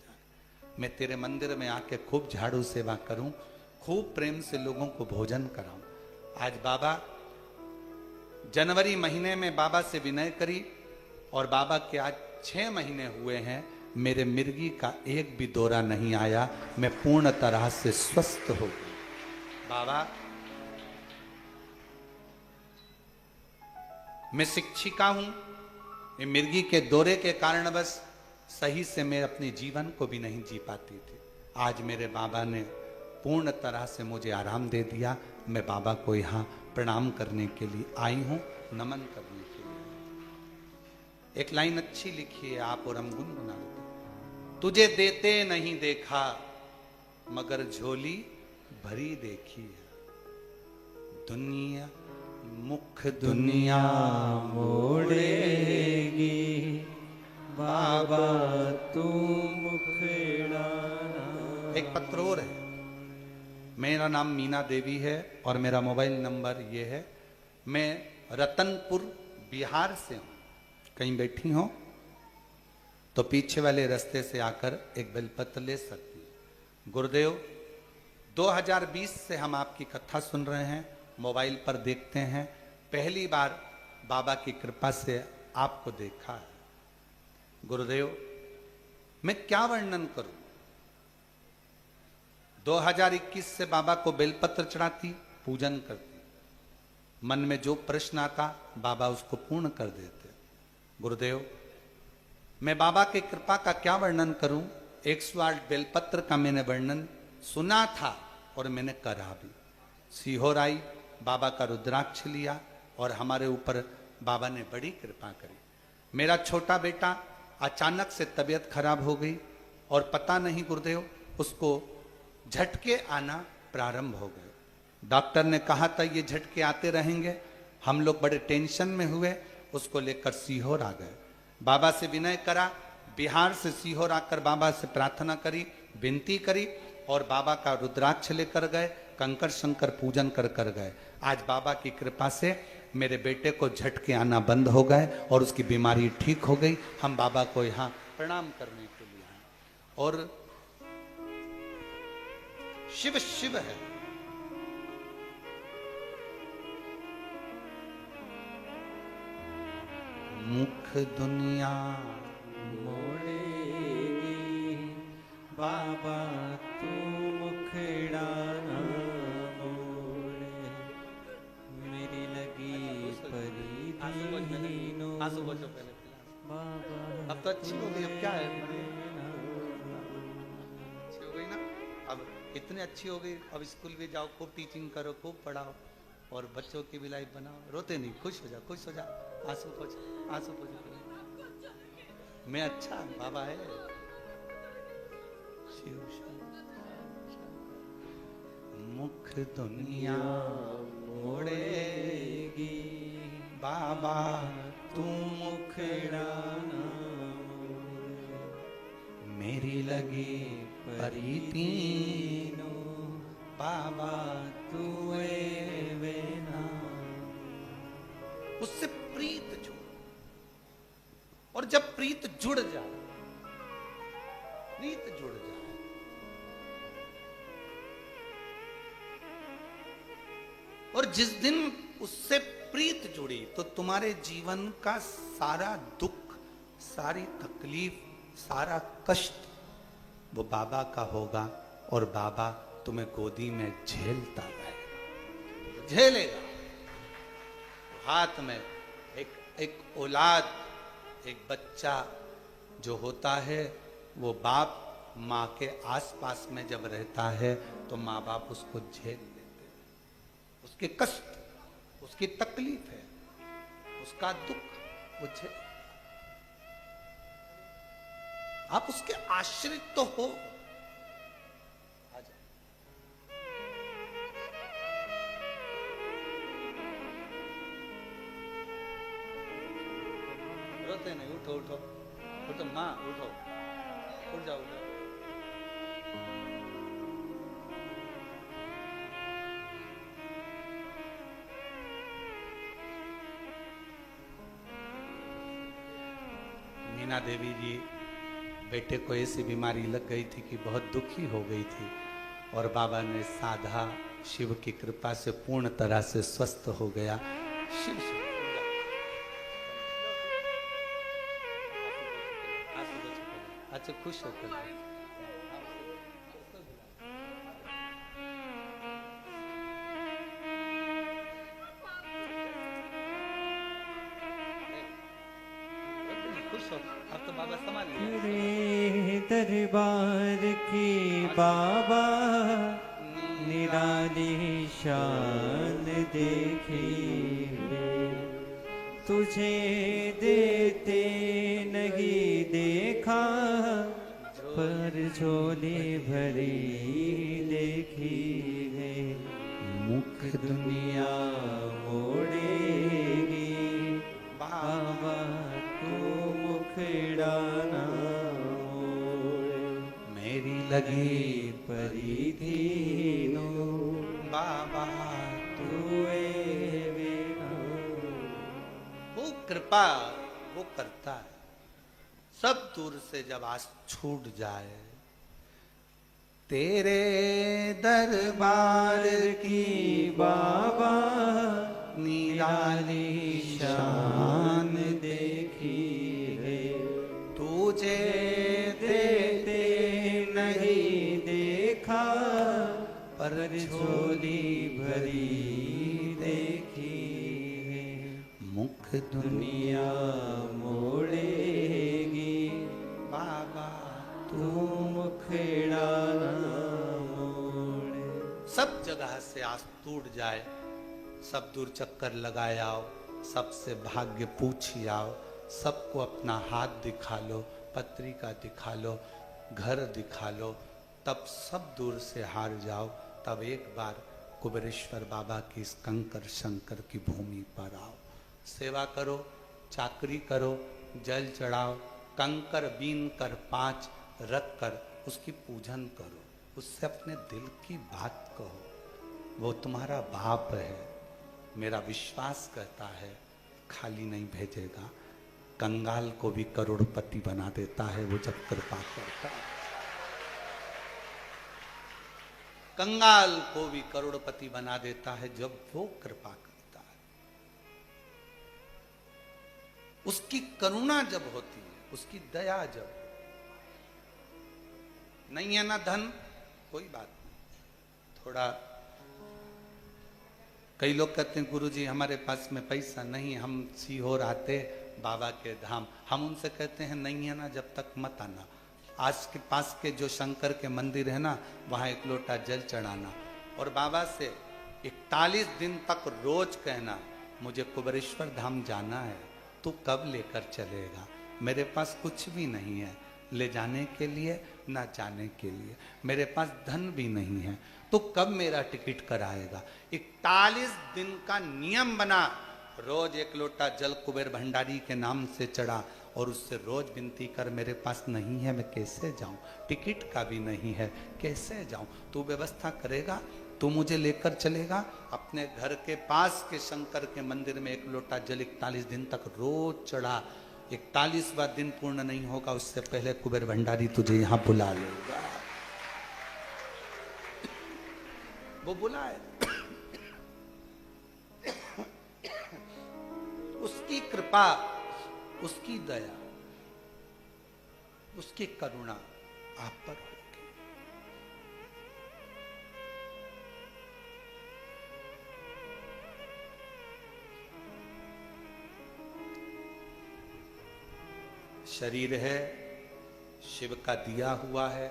मैं तेरे मंदिर में आके खूब झाड़ू सेवा करूं, खूब प्रेम से लोगों को भोजन कराऊं। आज बाबा, जनवरी महीने में बाबा से विनय करी और बाबा के आज 6 महीने हुए हैं, मेरे मिर्गी का एक भी दौरा नहीं आया, मैं पूर्ण तरह से स्वस्थ हो गई। बाबा, मैं शिक्षिका हूं, ये मिर्गी के दौरे के कारण बस सही से मैं अपने जीवन को भी नहीं जी पाती थी। आज मेरे बाबा ने पूर्ण तरह से मुझे आराम दे दिया। मैं बाबा को यहाँ प्रणाम करने के लिए आई हूँ, नमन करने के लिए। एक लाइन अच्छी लिखी है, आप और हम गुनगुना लेते। तुझे देते नहीं देखा मगर झोली भरी देखी है, दुनिया मुख दुनिया मोड़ेगी, बाबा तू मुखड़ा। एक पत्र और है, मेरा नाम मीना देवी है और मेरा मोबाइल नंबर ये है। मैं रतनपुर बिहार से हूँ। कहीं बैठी हो तो पीछे वाले रास्ते से आकर एक बेलपत्र ले सकती है। गुरुदेव 2020 से हम आपकी कथा सुन रहे हैं, मोबाइल पर देखते हैं। पहली बार बाबा की कृपा से आपको देखा है। गुरुदेव मैं क्या वर्णन करूं। 2021 से बाबा को बेलपत्र चढ़ाती, पूजन करती, मन में जो प्रश्न आता बाबा उसको पूर्ण कर देते। गुरुदेव मैं बाबा की कृपा का क्या वर्णन करूं। 108 बेलपत्र का मैंने वर्णन सुना था और मैंने करा भी। सीहोर आई, बाबा का रुद्राक्ष लिया और हमारे ऊपर बाबा ने बड़ी कृपा करी। मेरा छोटा बेटा अचानक से तबीयत खराब हो गई और पता नहीं गुरुदेव उसको झटके आना प्रारंभ हो गए। डॉक्टर ने कहा था ये झटके आते रहेंगे। हम लोग बड़े टेंशन में हुए, उसको लेकर सीहोर आ गए। बाबा से विनय करा, बिहार से सीहोर आकर बाबा से प्रार्थना करी, विनती करी और बाबा का रुद्राक्ष लेकर गए, कंकर शंकर पूजन कर गए। आज बाबा की कृपा से मेरे बेटे को झटके आना बंद हो गए और उसकी बीमारी ठीक हो गई। हम बाबा को यहाँ प्रणाम करने के लिए आए और शिव शिव है। मुख दुनिया मोड़ेगी बाबा तू मुखड़ा ना मोड़े, मेरी लगी परी दीनो बाबा। अब तो अच्छी हो गई, अब क्या है, अच्छी हो गई ना। अब इतनी अच्छी हो गई, अब स्कूल भी जाओ, खूब टीचिंग करो, खूब पढ़ाओ और बच्चों की भी लाइफ बनाओ। रोते नहीं, खुश हो जा, खुश हो जा, आंसू पोछ, आंसू पोछ। मैं अच्छा, बाबा है। शिव मुख दुनिया मोड़ेगी बाबा तू मुखड़ा ना मोड़े, मेरी लगी परितीनो बाबा तू वेना। उससे प्रीत जुड़, और जब प्रीत जुड़ जाए, प्रीत जुड़ जाए और जिस दिन उससे प्रीत जुड़ी तो तुम्हारे जीवन का सारा दुख, सारी तकलीफ, सारा कष्ट वो बाबा का होगा और बाबा तुम्हें गोदी में झेलता रहेगा, झेलेगा। हाथ में एक औलाद, एक बच्चा जो होता है वो बाप माँ के आसपास में जब रहता है तो माँ बाप उसको झेल लेते हैं। उसके कष्ट, उसकी तकलीफ है, उसका दुख वो झेल। आप उसके आश्रित तो हो। रोते नहीं, उठो उठो उठो माँ, उठो, उठ जाओ, उठो। मीना देवी जी बेटे को ऐसी बीमारी लग गई थी कि बहुत दुखी हो गई थी और बाबा ने साधा, शिव की कृपा से पूर्ण तरह से स्वस्थ हो गया। शिव शिव अच्छा, खुश होकर खुश हो। अब तो बाबा संभाल लिया। तेरे दरबार की बाबा निराली शान देखी है, तुझे देते नहीं देखा पर झोली भरी देखी है। मुख दुनिया मोड़ेगी बाबा तू मुखड़ा ना मोड़े, मेरी लगी परिधीनो कृपा वो करता है। सब दूर से जब आज छूट जाए, तेरे दरबार की बाबा निराली शान देखी है, तुझे देते नहीं देखा, पर झोली भरी देखी है। मुख दुनिया मोड़ेगी बाबा तू मुखड़ा ना मोड़े। सब जगह से आज टूट जाए, सब दूर चक्कर लगाए आओ, सबसे भाग्य पूछी आओ, सबको अपना हाथ दिखा लो, पत्रिका दिखा लो, घर दिखा लो, तब सब दूर से हार जाओ। तब एक बार कुबेरेश्वर बाबा की इस कंकर शंकर की भूमि पर आओ, सेवा करो, चाकरी करो, जल चढ़ाओ, कंकर बीन कर 5 रख कर उसकी पूजन करो, उससे अपने दिल की बात कहो। वो तुम्हारा बाप है, मेरा विश्वास कहता है खाली नहीं भेजेगा। कंगाल को भी करोड़पति बना देता है वो जब कृपा करता है। कंगाल को भी करोड़पति बना देता है जब वो कृपा करता है। उसकी करुणा जब होती है, उसकी दया जब नहीं है ना धन, कोई बात नहीं। थोड़ा कई लोग कहते हैं गुरुजी हमारे पास में पैसा नहीं, हम सीहोर आते बाबा के धाम। हम उनसे कहते हैं नहीं है ना, जब तक मत आना। आज के पास के जो शंकर के मंदिर है ना, वहां 1 लोटा जल चढ़ाना और बाबा से 41 दिन तक रोज कहना मुझे कुबेरेश्वर धाम जाना है, तू कब लेकर चलेगा? मेरे पास कुछ भी नहीं है ले जाने के लिए, ना जाने के लिए, मेरे पास धन भी नहीं है, तो कब मेरा टिकट कराएगा? 41 दिन का नियम बना, रोज 1 लोटा जल कुबेर भंडारी के नाम से चढ़ा और उससे रोज विनती कर मेरे पास नहीं है, मैं कैसे जाऊं? टिकट का भी नहीं है, कैसे जाऊं? तू व्यवस्था करेगा, तू मुझे लेकर चलेगा। अपने घर के पास के शंकर के मंदिर में 1 लोटा जल 41 दिन तक रोज चढ़ा। 41वां दिन पूर्ण नहीं होगा उससे पहले कुबेर भंडारी तुझे यहां बुला लेगा। वो बुलाए। उसकी कृपा, उसकी दया, उसकी करुणा आप पर होगी। शरीर है, शिव का दिया हुआ है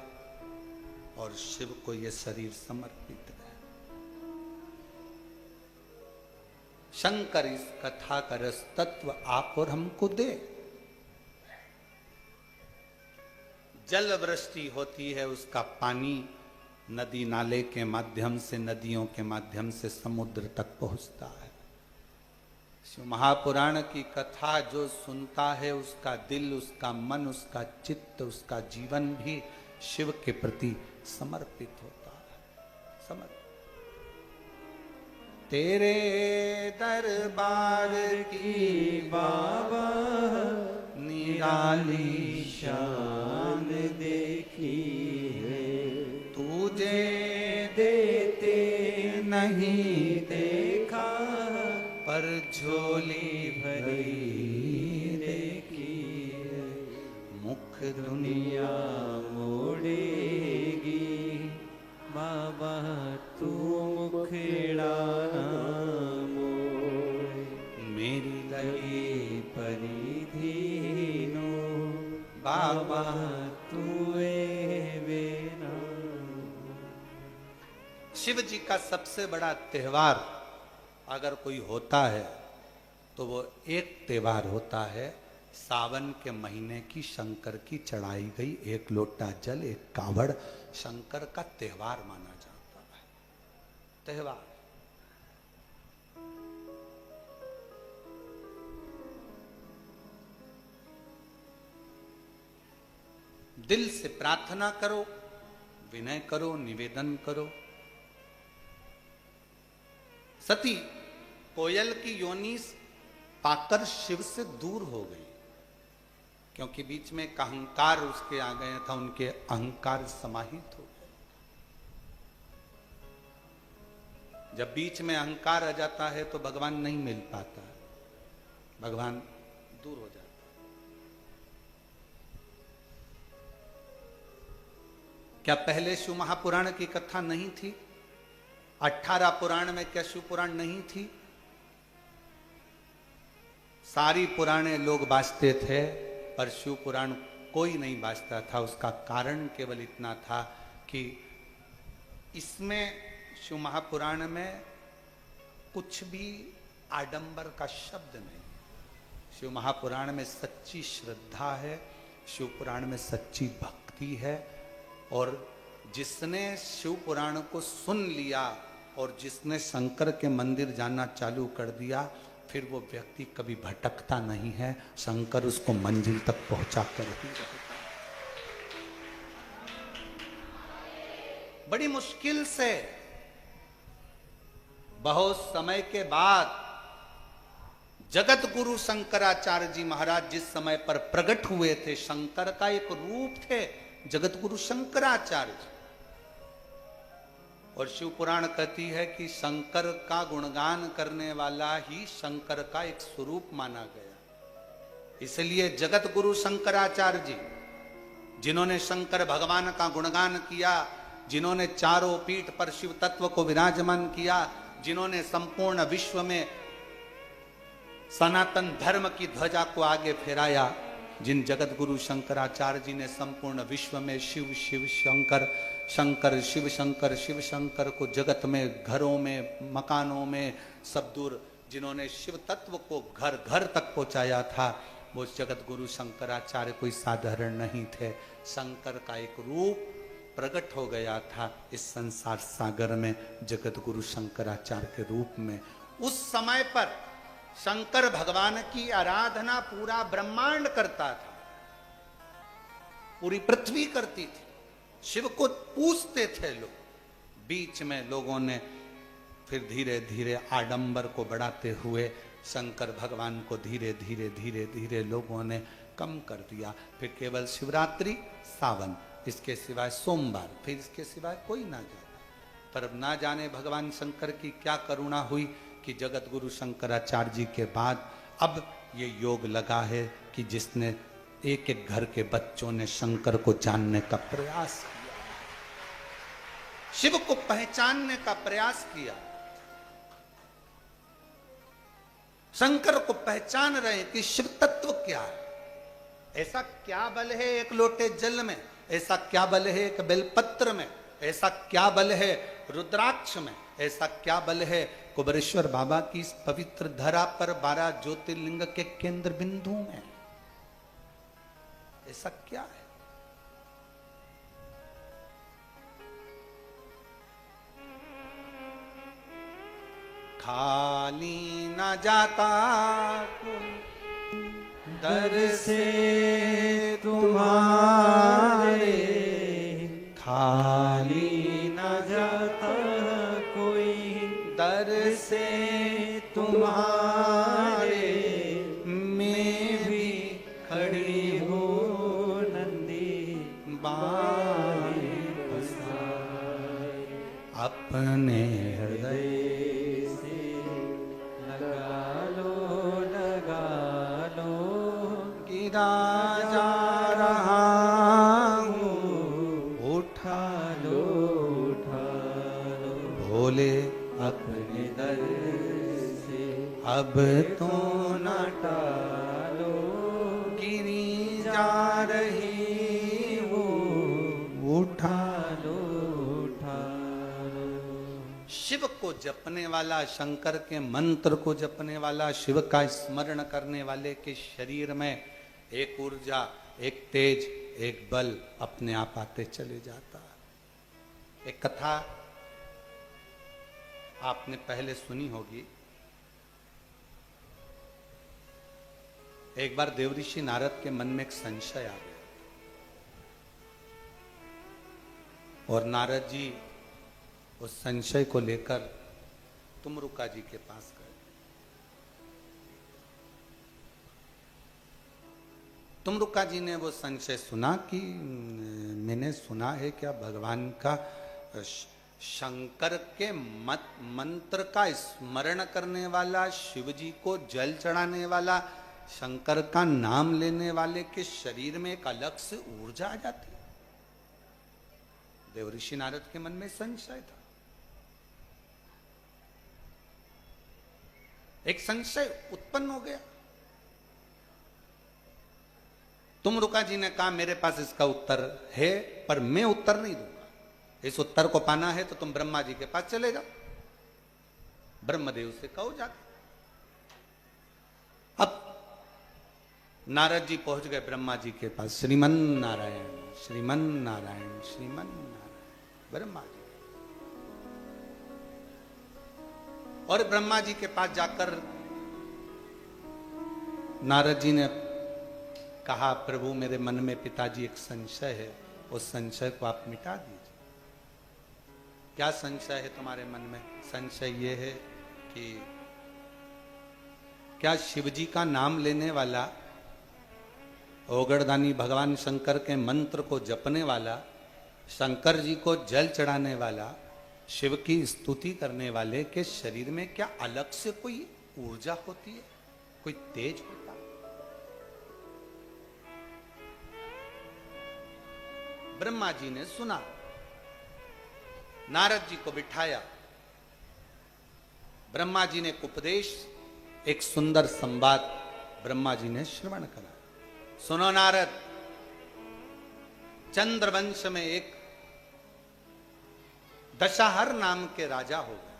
और शिव को यह शरीर समर्पित है। शंकर इस कथा का रस तत्व आप और हमको दे। जल वृष्टि होती है, उसका पानी नदी नाले के माध्यम से, नदियों के माध्यम से समुद्र तक पहुंचता है। शिव महापुराण की कथा जो सुनता है, उसका दिल, उसका मन, उसका चित्त, उसका जीवन भी शिव के प्रति समर्पित होता है। समर्पित। तेरे दरबार की बाबा निराली शान देखी है, तुझे देते नहीं देखा, पर झोली भरी देखी है। मुख दुनिया मोड़ेगी बाबा तू मुखड़ा ना मोड़े। मेरी लगी परिधीनो बाबा तू बेना। शिव जी का सबसे बड़ा त्योहार अगर कोई होता है तो वो एक त्योहार होता है, सावन के महीने की शंकर की चढ़ाई गई 1 लोटा जल, 1 कावड़, शंकर का त्योहार माना जाता है। त्योहार दिल से प्रार्थना करो, विनय करो, निवेदन करो। सती कोयल की योनि पाकर शिव से दूर हो गई, क्योंकि बीच में एक अहंकार उसके आ गया था, उनके अहंकार समाहित हो गए। जब बीच में अहंकार आ जाता है तो भगवान नहीं मिल पाता, भगवान दूर हो जाता। क्या पहले शिव महापुराण की कथा नहीं थी? 18 पुराण में क्या शिव पुराण नहीं थी? सारी पुराने लोग बाजते थे, पर शिव पुराण कोई नहीं बाजता था। उसका कारण केवल इतना था कि इसमें शिव महापुराण में कुछ भी आडंबर का शब्द नहीं। शिव महापुराण में सच्ची श्रद्धा है, शिव पुराण में सच्ची भक्ति है। और जिसने शिव पुराण को सुन लिया और जिसने शंकर के मंदिर जाना चालू कर दिया, फिर वो व्यक्ति कभी भटकता नहीं है, शंकर उसको मंजिल तक पहुंचा कर ही रहता। बड़ी मुश्किल से बहुत समय के बाद जगत गुरु शंकराचार्य जी महाराज जिस समय पर प्रकट हुए थे, शंकर का एक रूप थे जगत गुरु शंकराचार्य जी। और शिव पुराण कहती है कि शंकर का गुणगान करने वाला ही शंकर का एक स्वरूप माना गया। इसलिए जगत गुरु शंकराचार्य जी, जिन्होंने शंकर भगवान का गुणगान किया, जिन्होंने चारों पीठ पर शिव तत्व को विराजमान किया, जिन्होंने संपूर्ण विश्व में सनातन धर्म की ध्वजा को आगे फहराया, जिन जगत गुरु शंकराचार्य जी ने संपूर्ण विश्व में शिव शिव शंकर, शंकर शिव शंकर, शिव शंकर को जगत में, घरों में, मकानों में सब दूर, जिन्होंने शिव तत्व को घर घर तक पहुंचाया था, वो जगत गुरु शंकराचार्य कोई साधारण नहीं थे। शंकर का एक रूप प्रकट हो गया था इस संसार सागर में, जगत गुरु शंकराचार्य के रूप में। उस समय पर शंकर भगवान की आराधना पूरा ब्रह्मांड करता था, पूरी पृथ्वी करती थी, शिव को पूजते थे लोग। बीच में लोगों ने फिर धीरे धीरे आडंबर को बढ़ाते हुए शंकर भगवान को धीरे धीरे धीरे धीरे लोगों ने कम कर दिया। फिर केवल शिवरात्रि, सावन, इसके सिवाय सोमवार, फिर इसके सिवाय कोई ना जाने। पर अब ना जाने भगवान शंकर की क्या करुणा हुई कि जगत गुरु शंकराचार्य जी के बाद अब ये योग लगा है कि जिसने एक एक घर के बच्चों ने शंकर को जानने का प्रयास किया, शिव को पहचानने का प्रयास किया, शंकर को पहचान रहे कि शिव तत्व क्या है। ऐसा क्या बल है एक लोटे जल में, ऐसा क्या बल है एक बेलपत्र में, ऐसा क्या बल है रुद्राक्ष में, ऐसा क्या बल है कुबेरेश्वर बाबा की इस पवित्र धरा पर 12 ज्योतिर्लिंग के केंद्र बिंदु में। ऐसा क्या है? खाली न जाता दर से तुम्हारे, खाली न जाता कोई दर से तुम्हारे, मैं भी खड़ी हूँ नंदी बाई बसाए, अपने हृदय से लगा लो, गिरा जा रहा हूँ, उठा लो भोले अपने दर से, अब तो न टालो, गिरी जा रही हो, उठा लो। शिव को जपने वाला, शंकर के मंत्र को जपने वाला, शिव का स्मरण करने वाले के शरीर में एक ऊर्जा, एक तेज, एक बल अपने आप आते चले जाता। एक कथा आपने पहले सुनी होगी। एक बार देवऋषि नारद के मन में एक संशय आ गया और नारद जी उस संशय को लेकर तुमरुका जी के पास गए। तुमरुका जी ने वो संशय सुना कि मैंने सुना है क्या भगवान का शंकर के मंत्र का स्मरण करने वाला, शिव जी को जल चढ़ाने वाला, शंकर का नाम लेने वाले के शरीर में एक अलग से ऊर्जा आ जाती है। देवऋषि नारद के मन में संशय था, एक संशय उत्पन्न हो गया। तुमरुका जी ने कहा मेरे पास इसका उत्तर है, पर मैं उत्तर नहीं दूंगा। इस उत्तर को पाना है तो तुम ब्रह्मा जी के पास चले जाओ, ब्रह्मदेव से कहो जाके। अब नारद जी पहुंच गए ब्रह्मा जी के पास। श्रीमन नारायण श्रीमन नारायण श्रीमन नारायण ब्रह्मा जी। और ब्रह्मा जी के पास जाकर नारद जी ने कहा, प्रभु मेरे मन में पिताजी एक संशय है, उस संशय को आप मिटा दीजिए। क्या संशय है तुम्हारे मन में? संशय ये है कि क्या शिव जी का नाम लेने वाला, ओगड़दानी भगवान शंकर के मंत्र को जपने वाला, शंकर जी को जल चढ़ाने वाला, शिव की स्तुति करने वाले के शरीर में क्या अलग से कोई ऊर्जा होती है, कोई तेज होता है? ब्रह्मा जी ने सुना, नारद जी को बिठाया, ब्रह्मा जी ने एक उपदेश, एक सुंदर संवाद ब्रह्मा जी ने श्रवण करा। सुनो नारद, चंद्रवंश में एक दशहर नाम के राजा हो गए,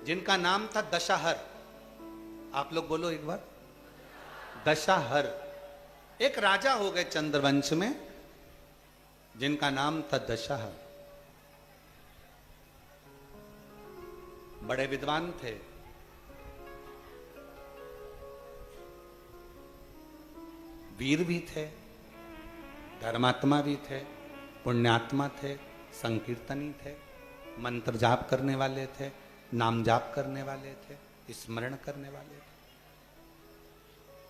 जिनका नाम था दशहर। आप लोग बोलो एक बार, दशहर। एक राजा हो गए चंद्रवंश में जिनका नाम था दशहर। बड़े विद्वान थे, वीर भी थे, धर्मात्मा भी थे, पुण्यात्मा थे, संकीर्तनी थे, मंत्र जाप करने वाले थे, नाम जाप करने वाले थे, स्मरण करने वाले थे।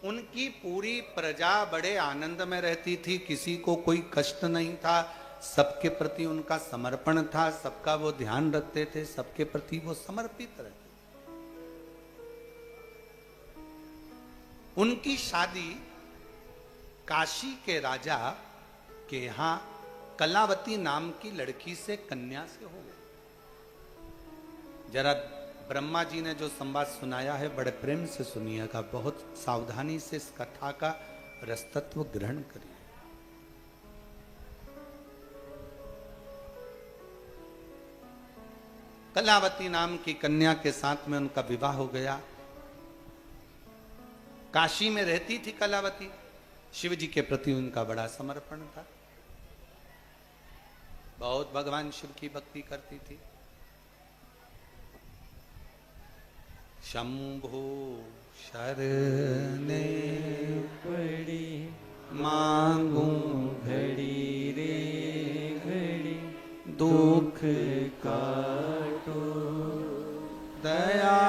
उनकी पूरी प्रजा बड़े आनंद में रहती थी, किसी को कोई कष्ट नहीं था, सबके प्रति उनका समर्पण था, सबका वो ध्यान रखते थे, सबके प्रति वो समर्पित रहते थे। उनकी शादी काशी के राजा के यहां कलावती नाम की लड़की से, कन्या से हो गई। जरा ब्रह्मा जी ने जो संवाद सुनाया है बड़े प्रेम से सुनिएगा, बहुत सावधानी से इस कथा का रसतत्व ग्रहण करिए। कलावती नाम की कन्या के साथ में उनका विवाह हो गया। काशी में रहती थी कलावती, शिव जी के प्रति उनका बड़ा समर्पण था, बहुत भगवान शिव की भक्ति करती थी। शंभु शरणे पड़ी मांगू घड़ी रे घड़ी, दुख काटो दया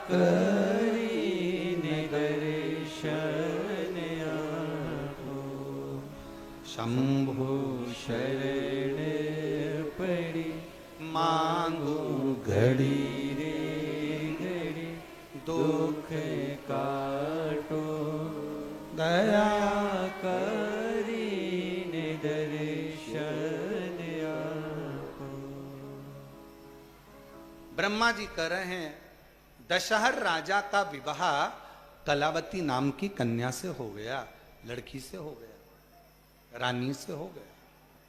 करी दर्शन आपो। शंभु शरण पड़ी मांगू घड़ी रे घड़ी, दुख काटो दया करी दर्शन आपो। ब्रह्मा जी कह रहे हैं, दशहर राजा का विवाह कलावती नाम की कन्या से हो गया, लड़की से हो गया, रानी से हो गया,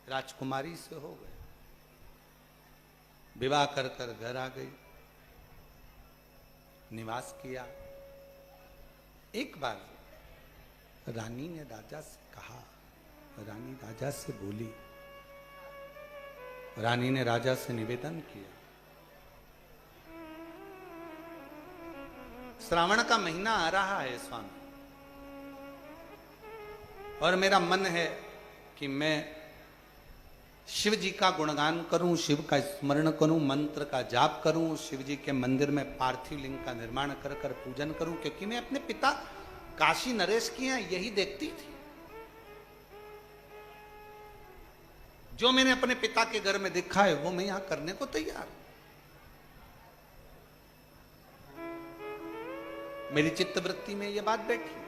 राजकुमारी से हो गया। विवाह कर कर घर आ गई, निवास किया। एक बार रानी ने राजा से कहा, रानी राजा से बोली, रानी ने राजा से निवेदन किया, श्रावण का महीना आ रहा है स्वामी, और मेरा मन है कि मैं शिव जी का गुणगान करूं, शिव का स्मरण करूं, मंत्र का जाप करूं, शिव जी के मंदिर में पार्थिव लिंग का निर्माण कर कर पूजन करूं, क्योंकि मैं अपने पिता काशी नरेश की यहाँ यही देखती थी। जो मैंने अपने पिता के घर में देखा है वो मैं यहां करने को तैयार हूं। मेरी चित्तवृत्ति में ये बात बैठी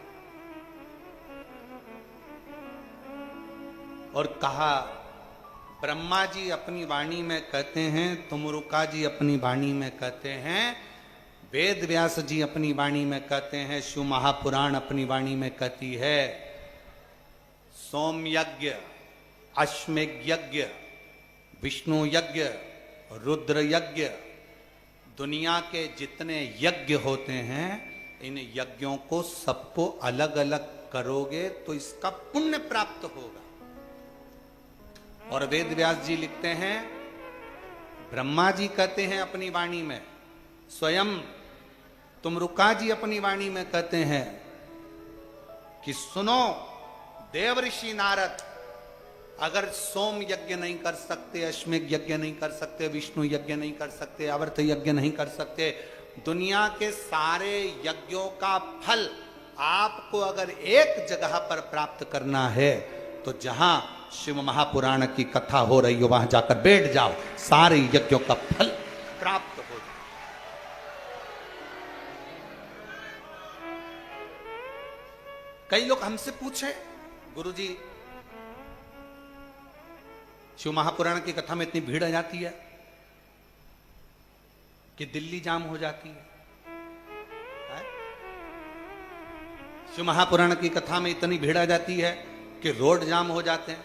और कहा, ब्रह्मा जी अपनी वाणी में कहते हैं, तुमरुका जी अपनी वाणी में कहते हैं, वेद व्यास जी अपनी वाणी में कहते हैं, शिव महापुराण अपनी वाणी में कहती है, सोम यज्ञ, अश्वमेघ यज्ञ, विष्णु यज्ञ, रुद्र यज्ञ, दुनिया के जितने यज्ञ होते हैं, इन यज्ञों को सबको अलग अलग करोगे तो इसका पुण्य प्राप्त होगा। और वेद व्यास जी लिखते हैं, ब्रह्मा जी कहते हैं अपनी वाणी में, स्वयं तुमरुका जी अपनी वाणी में कहते हैं कि सुनो देव ऋषि नारद, अगर सोम यज्ञ नहीं कर सकते, अश्वमेघ यज्ञ नहीं कर सकते, विष्णु यज्ञ नहीं कर सकते, आवर्त यज्ञ नहीं कर सकते, दुनिया के सारे यज्ञों का फल आपको अगर एक जगह पर प्राप्त करना है तो जहां शिव महापुराण की कथा हो रही हो वहां जाकर बैठ जाओ, सारे यज्ञों का फल प्राप्त हो जाए। कई लोग हमसे पूछे, गुरुजी शिव महापुराण की कथा में इतनी भीड़ आ जाती है कि दिल्ली जाम हो जाती है? शिव महापुराण की कथा में इतनी भीड़ आ जाती है कि रोड जाम हो जाते हैं।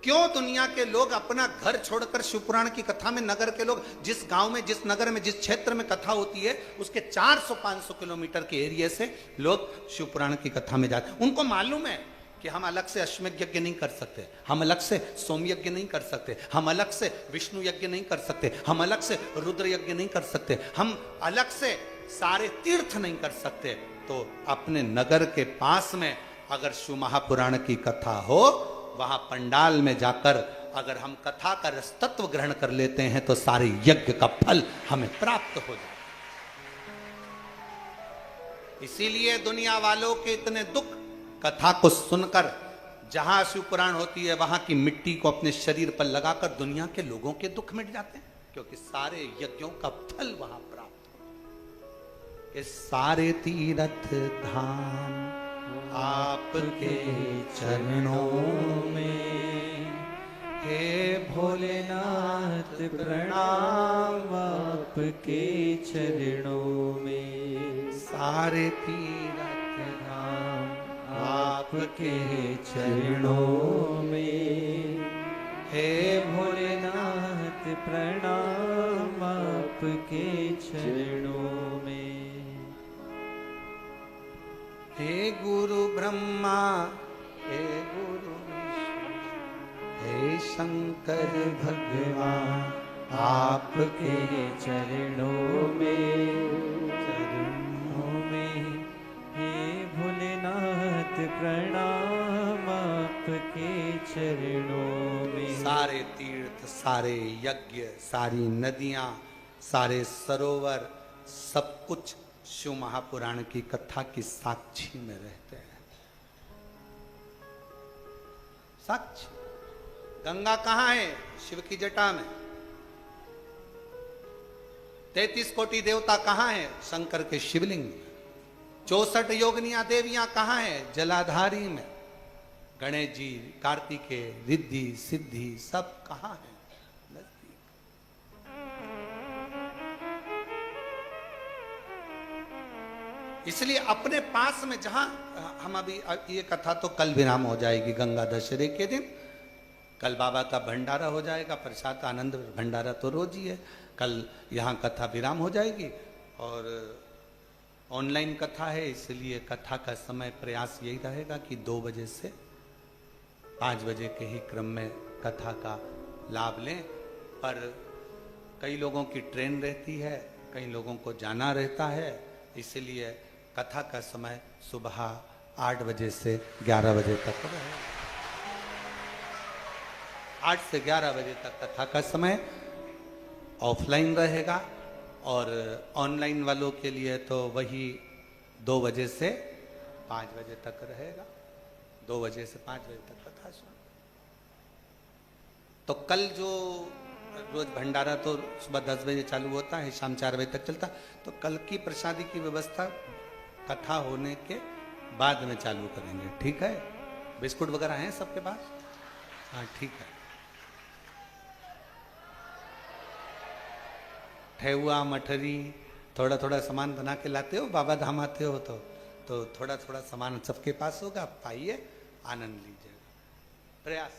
क्यों दुनिया के लोग अपना घर छोड़कर शिवपुराण की कथा में, नगर के लोग जिस गांव में, जिस नगर में, जिस क्षेत्र में कथा होती है उसके 400-500 किलोमीटर के एरिया से लोग शिवपुराण की कथा में जाते हैं। उनको मालूम है कि हम अलग से अश्वमेघ यज्ञ नहीं कर सकते, हम अलग से सोम यज्ञ नहीं कर सकते, हम अलग से विष्णु यज्ञ नहीं कर सकते, हम अलग से रुद्र यज्ञ नहीं कर सकते, हम अलग से सारे तीर्थ नहीं कर सकते। तो अपने नगर के पास में अगर शिव महापुराण की कथा हो, वहां पंडाल में जाकर अगर हम कथा का रसतत्व ग्रहण कर लेते हैं तो सारे यज्ञ का फल हमें प्राप्त हो जाए। इसीलिए दुनिया वालों के इतने दुख कथा को सुनकर, जहां शिव पुराण होती है वहां की मिट्टी को अपने शरीर पर लगाकर दुनिया के लोगों के दुख मिट जाते हैं, क्योंकि सारे यज्ञों का फल वहां प्राप्त हो। ये सारे तीर्थ धाम आपके चरणों में, हे भोलेनाथ प्रणाम आपके चरणों में, सारे तीर्थ धाम आपके चरणों में, हे भोलेनाथ प्रणाम आपके चरणों में। हे गुरु ब्रह्मा, हे गुरु विष्णु, हे शंकर भगवान, आपके चरणों में, हे भोलेनाथ प्रणाम आपके चरणों में। सारे तीर्थ, सारे यज्ञ, सारी नदियां, सारे सरोवर, सब कुछ शिव महापुराण की कथा की साक्षी में रहते हैं। साक्षी। गंगा कहां है? शिव की जटा में। 33 कोटि देवता कहां है? शंकर के शिवलिंग में। 64 योगिनियां देवियां कहां है? जलाधारी में। गणेश जी, कार्तिकेय, रिद्धि, सिद्धि सब कहां है? इसलिए अपने पास में जहां हम अभी, ये कथा तो कल विराम हो जाएगी गंगा दशहरे के दिन। कल बाबा का भंडारा हो जाएगा, प्रसाद आनंद भंडारा तो रोज ही है। कल यहाँ कथा विराम हो जाएगी और ऑनलाइन कथा है, इसलिए कथा का समय प्रयास यही रहेगा कि 2 बजे से 5 बजे के ही क्रम में कथा का लाभ लें। पर कई लोगों की ट्रेन रहती है, कई लोगों को जाना रहता है, इसलिए कथा का समय सुबह 8 बजे से 11 बजे तक रहेगा। 8 से 11 बजे तक कथा का समय ऑफलाइन रहेगा और ऑनलाइन वालों के लिए तो वही 2 बजे से 5 बजे तक रहेगा। 2 बजे से 5 बजे तक कथा सुन। तो कल जो रोज भंडारा तो सुबह 10 बजे चालू होता है, शाम 4 बजे तक चलता, तो कल की प्रसादी की व्यवस्था कथा होने के बाद में चालू करेंगे, ठीक है? बिस्कुट वगैरह हैं सबके पास? हाँ ठीक है। ठेहुआ मठरी थोड़ा थोड़ा सामान बना के लाते हो, बाबा धाम आते हो तो थोड़ा थोड़ा सामान सबके पास होगा, पाइए आनंद लीजिएगा, प्रयास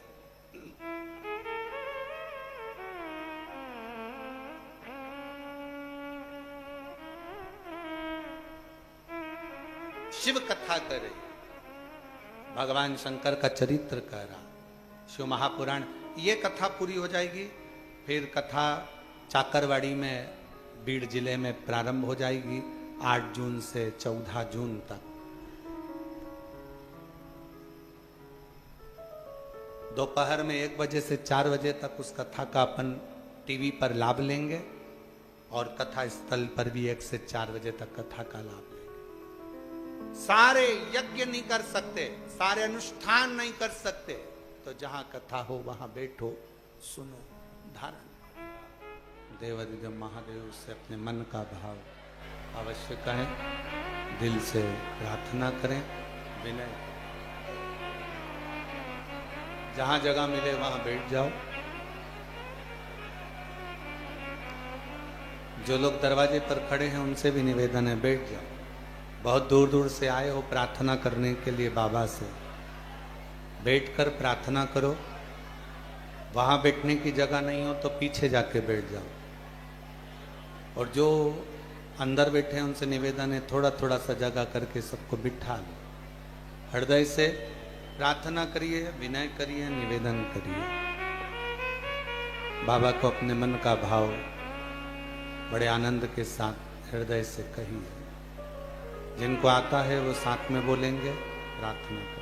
शिव कथा करे, भगवान शंकर का चरित्र करा, शिव महापुराण, ये कथा पूरी हो जाएगी। फिर कथा चाकरवाड़ी में बीड़ जिले में प्रारंभ हो जाएगी 8 जून से 14 जून तक। दोपहर में 1 बजे से 4 बजे तक उस कथा का अपन टीवी पर लाभ लेंगे और कथा स्थल पर भी 1 से 4 बजे तक कथा का लाभ लेंगे। सारे यज्ञ नहीं कर सकते, सारे अनुष्ठान नहीं कर सकते, तो जहां कथा हो वहां बैठो, सुनो, धारण। देवादिदेव महादेव से अपने मन का भाव अवश्य कहें, दिल से प्रार्थना करें, विनय। जहां जगह मिले वहां बैठ जाओ। जो लोग दरवाजे पर खड़े हैं उनसे भी निवेदन है, बैठ जाओ। बहुत दूर दूर से आए हो प्रार्थना करने के लिए बाबा से, बैठकर प्रार्थना करो। वहां बैठने की जगह नहीं हो तो पीछे जाके बैठ जाओ। और जो अंदर बैठे हैं उनसे निवेदन है, थोड़ा थोड़ा सा जगह करके सबको बिठा लो। हृदय से प्रार्थना करिए, विनय करिए, निवेदन करिए। बाबा को अपने मन का भाव बड़े आनंद के साथ हृदय से कहिए। जिनको आता है वो साथ में बोलेंगे, प्रार्थना करेंगे।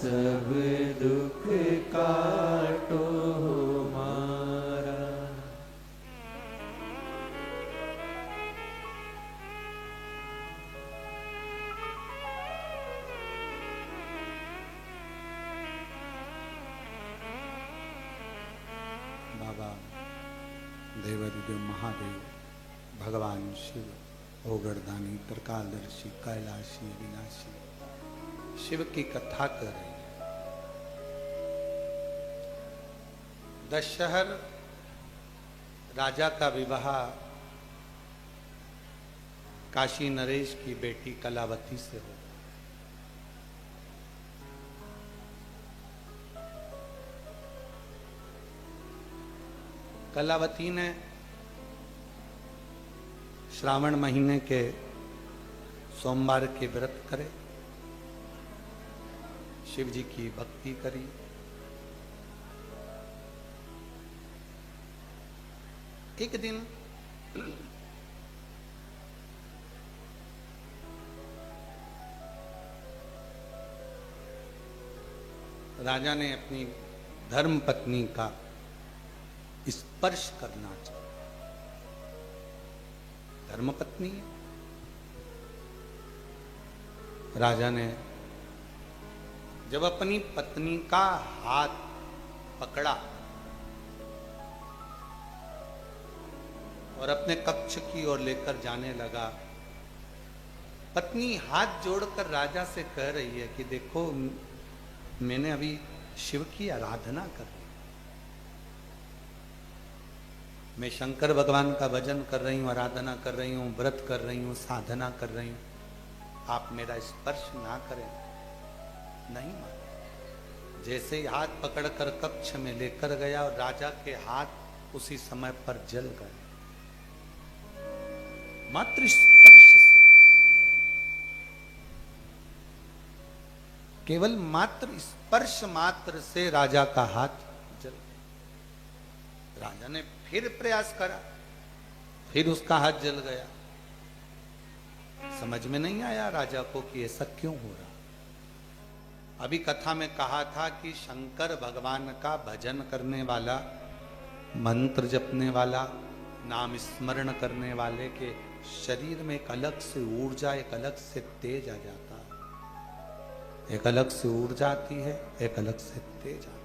सब दुख काटो हमारा। बाबा देवादिदेव महादेव भगवान शिव ओगरदानी त्रिकालदर्शी कैलाशी अविनाशी शिव की कथा कर रही है। दशहर राजा का विवाह काशी नरेश की बेटी कलावती से हो। कलावती ने श्रावण महीने के सोमवार के व्रत करे, शिव जी की भक्ति करी। एक दिन राजा ने अपनी धर्म पत्नी का स्पर्श करना चाहिए। धर्म पत्नी है। राजा ने जब अपनी पत्नी का हाथ पकड़ा और अपने कक्ष की ओर लेकर जाने लगा, पत्नी हाथ जोड़कर राजा से कह रही है कि देखो मैंने अभी शिव की आराधना कर ली, मैं शंकर भगवान का भजन कर रही हूँ, आराधना कर रही हूँ, व्रत कर रही हूँ, साधना कर रही हूँ, आप मेरा स्पर्श ना करें। नहीं माने। जैसे ही हाथ पकड़कर कक्ष में लेकर गया और राजा के हाथ उसी समय पर जल गए। मात्र स्पर्श से, केवल मात्र स्पर्श मात्र से राजा का हाथ जल। राजा ने फिर प्रयास करा, फिर उसका हाथ जल गया। समझ में नहीं आया राजा को कि ऐसा क्यों हो रहा। अभी कथा में कहा था कि शंकर भगवान का भजन करने वाला, मंत्र जपने वाला, नाम स्मरण करने वाले के शरीर में एक अलग से ऊर्जा, एक अलग से तेज आ जाता है। एक अलग से ऊर्जा आती है, एक अलग से तेज आता है।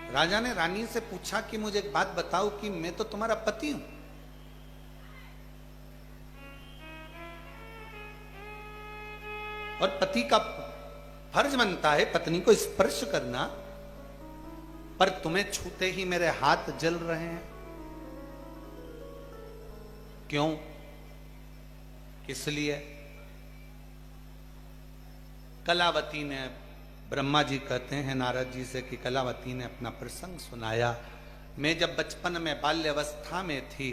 राजा ने रानी से पूछा कि मुझे एक बात बताओ कि मैं तो तुम्हारा पति हूं, और पति का फर्ज बनता है पत्नी को स्पर्श करना, पर तुम्हें छूते ही मेरे हाथ जल रहे हैं, क्यों, किस लिए? कलावती ने, ब्रह्मा जी कहते हैं नारद जी से कि कलावती ने अपना प्रसंग सुनाया। मैं जब बचपन में बाल्यावस्था में थी,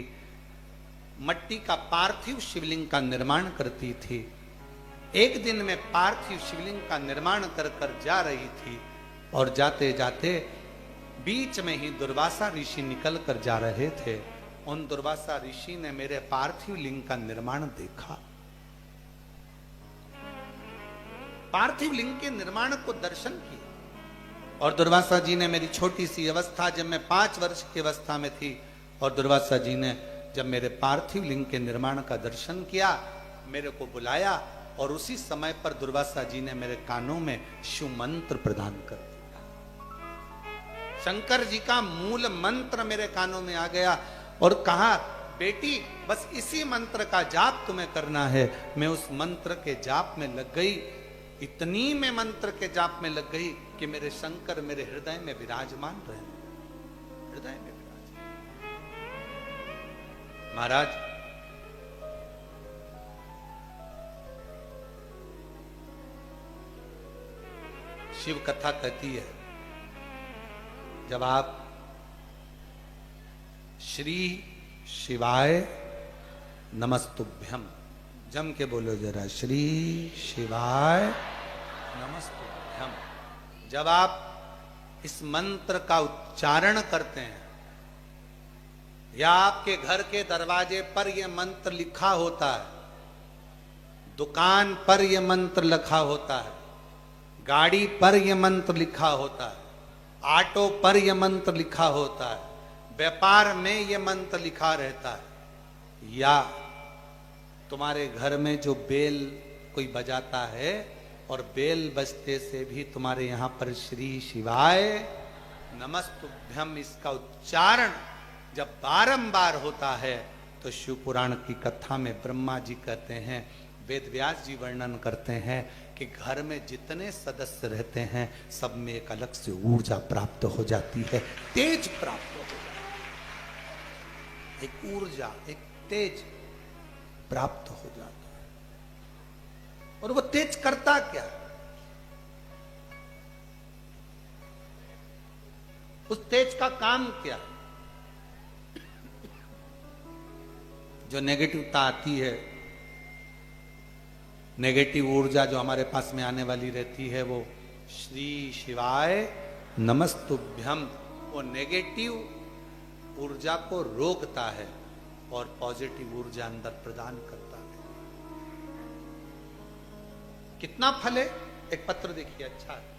मट्टी का पार्थिव शिवलिंग का निर्माण करती थी। एक दिन मैं पार्थिव शिवलिंग का निर्माण कर कर जा रही थी और जाते जाते बीच में ही दुर्वासा ऋषि निकल कर जा रहे थे। उन दुर्वासा ऋषि ने मेरे पार्थिव लिंग का निर्माण देखा। पार्थिव लिंग के निर्माण को दर्शन किया। और दुर्वासा जी ने मेरी छोटी सी अवस्था, जब मैं 5 वर्ष की अवस्था में थी, और दुर्वासा जी ने जब मेरे पार्थिव लिंग के निर्माण का दर्शन किया, मेरे को बुलाया और उसी समय पर दुर्वासा जी ने मेरे कानों में शिव मंत्र प्रदान कर दिया। शंकर जी का मूल मंत्र मेरे कानों में आ गया और कहा, बेटी बस इसी मंत्र का जाप तुम्हें करना है। मैं उस मंत्र के जाप में लग गई। इतनी मैं मंत्र के जाप में लग गई कि मेरे शंकर मेरे हृदय में विराजमान रहे। हृदय में विराजमान। महाराज, शिव कथा कहती है, जब आप श्री शिवाय नमस्तुभ्यम, जम के बोलो जरा, श्री शिवाय नमस्तुभ्यम, जब आप इस मंत्र का उच्चारण करते हैं, या आपके घर के दरवाजे पर यह मंत्र लिखा होता है, दुकान पर यह मंत्र लिखा होता है, गाड़ी पर यह मंत्र लिखा होता है, ऑटो पर यह मंत्र लिखा होता है, व्यापार में यह मंत्र लिखा रहता है, या तुम्हारे घर में जो बेल कोई बजाता है, और बेल बजते से भी तुम्हारे यहां पर श्री शिवाय नमस्तुभ्यम इसका उच्चारण जब बारंबार होता है तो शिव पुराण की कथा में ब्रह्मा जी कहते हैं, वेद व्यास जी वर्णन करते हैं कि घर में जितने सदस्य रहते हैं सब में एक अलग से ऊर्जा प्राप्त हो जाती है, तेज प्राप्त हो जाती है, एक ऊर्जा, एक तेज प्राप्त हो जाता है। और वो तेज करता क्या? उस तेज का काम क्या? जो नेगेटिवता आती है, नेगेटिव ऊर्जा जो हमारे पास में आने वाली रहती है, वो श्री शिवाय नमस्तुभ्यम वो नेगेटिव ऊर्जा को रोकता है और पॉजिटिव ऊर्जा अंदर प्रदान करता है। कितना फल है? एक पत्र देखिए, अच्छा है।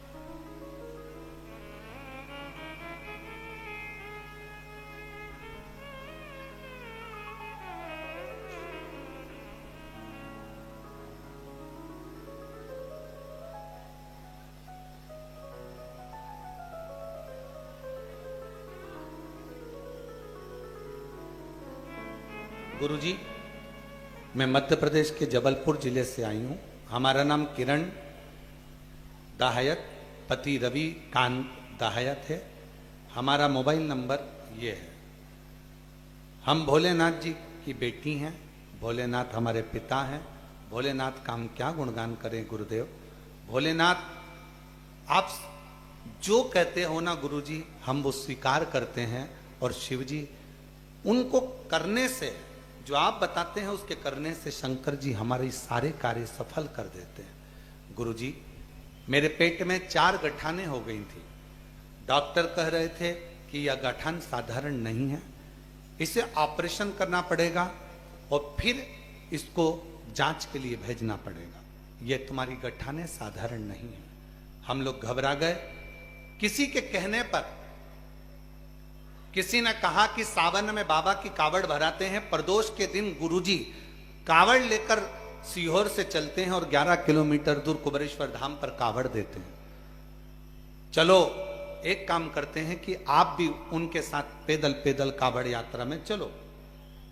गुरुजी, मैं मध्य प्रदेश के जबलपुर जिले से आई हूं। हमारा नाम किरण दाहयत, पति रवि कांत दाहयत है। हमारा मोबाइल नंबर ये है। हम भोलेनाथ जी की बेटी हैं। भोलेनाथ हमारे पिता हैं। भोलेनाथ का हम क्या गुणगान करें गुरुदेव। भोलेनाथ आप जो कहते हो ना गुरुजी, हम वो स्वीकार करते हैं। और शिव जी उनको करने से, जो आप बताते हैं उसके करने से शंकर जी हमारे सारे कार्य सफल कर देते हैं। गुरुजी, मेरे पेट में 4 गठाने हो गई थी। डॉक्टर कह रहे थे कि यह गठान साधारण नहीं है, इसे ऑपरेशन करना पड़ेगा और फिर इसको जांच के लिए भेजना पड़ेगा। यह तुम्हारी गठाने साधारण नहीं है। हम लोग घबरा गए। किसी के कहने पर किसी ने कहा कि सावन में बाबा की कावड़ भराते हैं। प्रदोष के दिन गुरुजी कावड़ लेकर सीहोर से चलते हैं और 11 किलोमीटर दूर कुबेरेश्वर धाम पर कावड़ देते हैं। चलो एक काम करते हैं कि आप भी उनके साथ पैदल पैदल कावड़ यात्रा में चलो।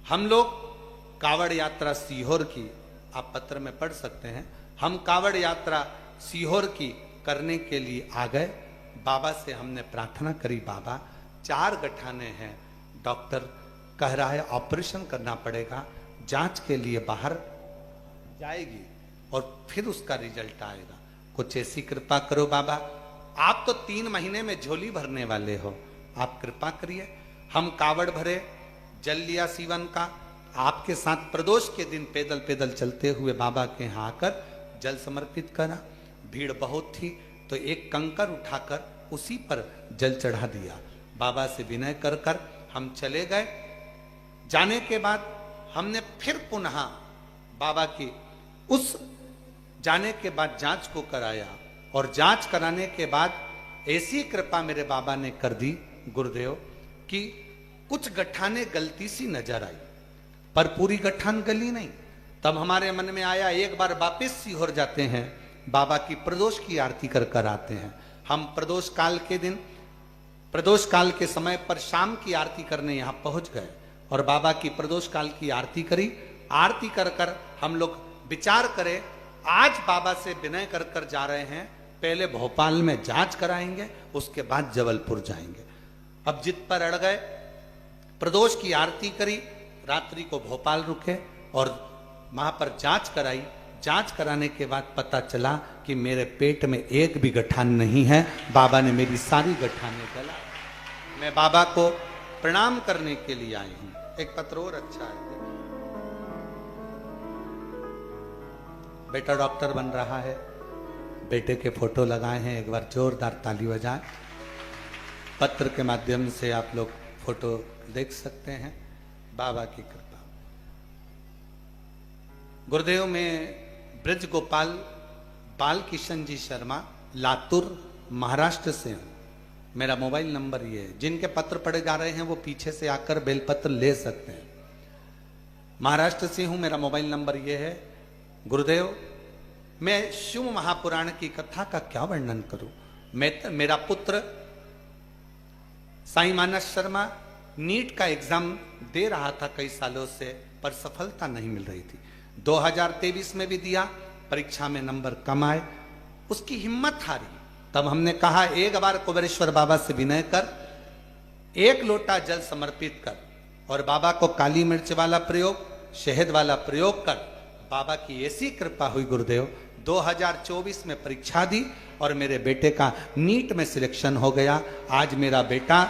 हम लोग कावड़ यात्रा सीहोर की, आप पत्र में पढ़ सकते हैं, हम कावड़ यात्रा सीहोर की करने के लिए आ गए। बाबा से हमने प्रार्थना करी, बाबा 4 गठाने हैं, डॉक्टर कह रहा है ऑपरेशन करना पड़ेगा, जांच के लिए बाहर जाएगी और फिर उसका रिजल्ट आएगा। कुछ ऐसी कृपा करो बाबा। आप तो 3 महीने में झोली भरने वाले हो, आप कृपा करिए। हम कावड़ भरे, जल लिया सीवन का, आपके साथ प्रदोष के दिन पैदल पैदल चलते हुए बाबा के यहाँ आकर जल समर्पित करा। भीड़ बहुत थी तो एक कंकर उठाकर उसी पर जल चढ़ा दिया। बाबा से विनय कर कर हम चले गए। जाने के बाद हमने फिर पुनः बाबा की उस जाने के बाद जांच को कराया और जांच कराने के बाद ऐसी कृपा मेरे बाबा ने कर दी गुरुदेव कि कुछ गठाने गलती सी नजर आई, पर पूरी गठान गली नहीं। तब हमारे मन में आया एक बार वापिस सीहोर जाते हैं, बाबा की प्रदोष की आरती कर कर आते हैं। हम प्रदोष काल के दिन, प्रदोष काल के समय पर शाम की आरती करने यहाँ पहुंच गए और बाबा की प्रदोष काल की आरती करी। आरती कर कर हम लोग विचार करें, आज बाबा से विनय कर कर जा रहे हैं, पहले भोपाल में जांच कराएंगे, उसके बाद जबलपुर जाएंगे। अब जिद पर अड़ गए, प्रदोष की आरती करी, रात्रि को भोपाल रुके और वहां पर जांच कराई। जांच कराने के बाद पता चला कि मेरे पेट में एक भी गठान नहीं है। बाबा ने मेरी सारी गठाने गला। मैं बाबा को प्रणाम करने के लिए आई हूं। एक पत्र और अच्छा है, बेटा डॉक्टर बन रहा है, बेटे के फोटो लगाए हैं, एक बार जोरदार ताली बजाएं। पत्र के माध्यम से आप लोग फोटो देख सकते हैं। बाबा की कृपा। गुरुदेव में ब्रज गोपाल बाल किशन जी शर्मा, लातूर महाराष्ट्र से हूं। मेरा मोबाइल नंबर ये है। जिनके पत्र पढ़े जा रहे हैं वो पीछे से आकर बेलपत्र ले सकते हैं। महाराष्ट्र से हूं, मेरा मोबाइल नंबर ये है। गुरुदेव, मैं शिव महापुराण की कथा का क्या वर्णन करूं। मेरा पुत्र साईं मानस शर्मा नीट का एग्जाम दे रहा था कई सालों से, पर सफलता नहीं मिल रही थी। 2023 में भी दिया, परीक्षा में नंबर कम आए, उसकी हिम्मत हारी। तब हमने कहा एक बार कुबेरेश्वर बाबा से विनय कर, 1 लोटा जल समर्पित कर और बाबा को काली मिर्च वाला प्रयोग, शहद वाला प्रयोग कर। बाबा की ऐसी कृपा हुई गुरुदेव, 2024 में परीक्षा दी और मेरे बेटे का नीट में सिलेक्शन हो गया। आज मेरा बेटा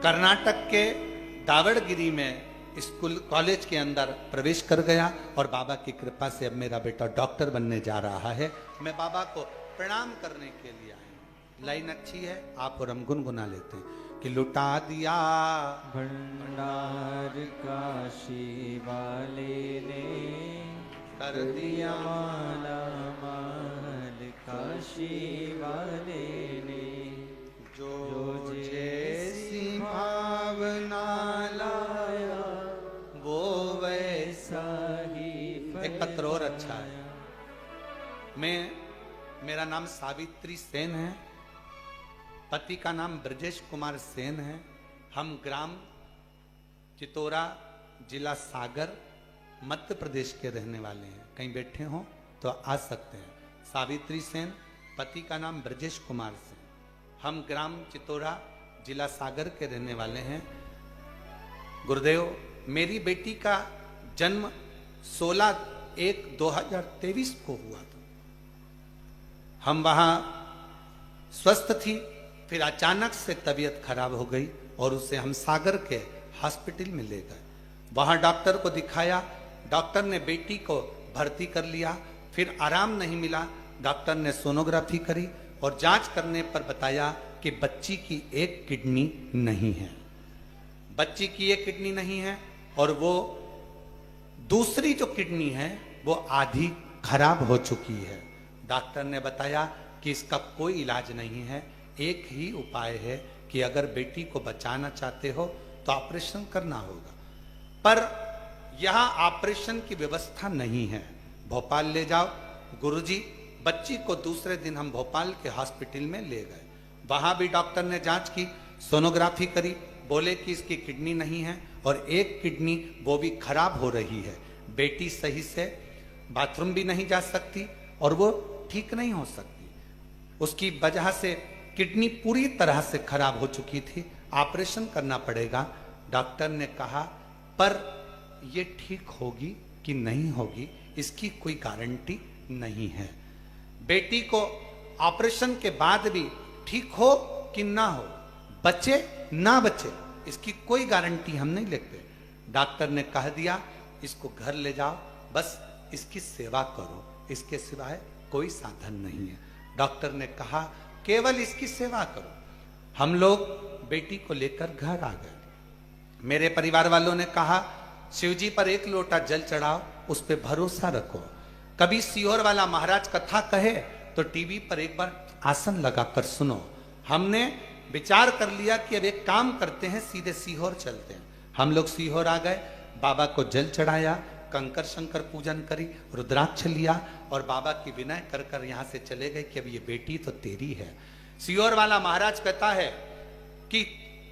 कर्नाटक के दावड़गिरी में स्कूल कॉलेज के अंदर प्रवेश कर गया और बाबा की कृपा से अब मेरा बेटा डॉक्टर बनने जा रहा है। मैं बाबा को प्रणाम करने के लिए आया हूं। लाइन अच्छी है, आप और हम गुनगुना लेते हैं कि लुटा दिया भंडार काशी वाले ने, कर दिया माला माल काशी वाले ने, जो जैसी भावना लाया वो वैसा ही एक पत्र और अच्छा है। मेरा नाम सावित्री सेन है, पति का नाम ब्रजेश कुमार सेन है। हम ग्राम चितौरा, जिला सागर, मध्य प्रदेश के रहने वाले हैं। कहीं बैठे हो तो आ सकते हैं। सावित्री सेन, पति का नाम ब्रजेश कुमार सेन। हम ग्राम चितौरा, जिला सागर के रहने वाले हैं। गुरुदेव, मेरी बेटी का जन्म 16/1/2023 को हुआ था। हम वहां स्वस्थ थी, फिर अचानक से तबीयत खराब हो गई और उसे हम सागर के हॉस्पिटल में ले गए। वहां डॉक्टर को दिखाया, डॉक्टर ने बेटी को भर्ती कर लिया। फिर आराम नहीं मिला, डॉक्टर ने सोनोग्राफी करी और जांच करने पर बताया कि बच्ची की एक किडनी नहीं है। बच्ची की एक किडनी नहीं है और वो दूसरी जो किडनी है वो आधी खराब हो चुकी है। डॉक्टर ने बताया कि इसका कोई इलाज नहीं है, एक ही उपाय है कि अगर बेटी को बचाना चाहते हो तो ऑपरेशन करना होगा। पर यहां ऑपरेशन की व्यवस्था नहीं है, भोपाल ले जाओ। गुरुजी, बच्ची को दूसरे दिन हम भोपाल के हॉस्पिटल में ले गए। वहां भी डॉक्टर ने जांच की, सोनोग्राफी करी, बोले कि इसकी किडनी नहीं है और एक किडनी वो भी खराब हो रही है। बेटी सही से बाथरूम भी नहीं जा सकती और वो ठीक नहीं हो सकती। उसकी वजह से किडनी पूरी तरह से खराब हो चुकी थी, ऑपरेशन करना पड़ेगा। डॉक्टर ने कहा पर ये ठीक होगी कि नहीं होगी इसकी कोई गारंटी नहीं है। बेटी को ऑपरेशन के बाद भी ठीक हो कि ना हो, बचे ना बचे, इसकी कोई गारंटी हम नहीं लेते। डॉक्टर ने कह दिया इसको घर ले जाओ, बस इसकी सेवा करो, इसके सिवाय कोई साधन नहीं है। डॉक्टर ने कहा केवल इसकी सेवा करो। हम लोग बेटी को लेकर घर आ गए। मेरे परिवार वालों ने कहा शिवजी पर 1 लोटा जल चढ़ाओ, उस पर भरोसा रखो। कभी सीहोर वाला महाराज कथा कहे तो टीवी पर एक बार आसन लगाकर सुनो। हमने विचार कर लिया कि अब एक काम करते हैं, सीधे सीहोर चलते हैं। हम लोग सीहोर आ गए, बाबा को जल चढ़ाया, कंकर शंकर पूजन करी, रुद्राक्ष लिया और बाबा की विनय कर कर यहां से चले गए कि अब ये बेटी तो तेरी है। सीहोर वाला महाराज कहता है कि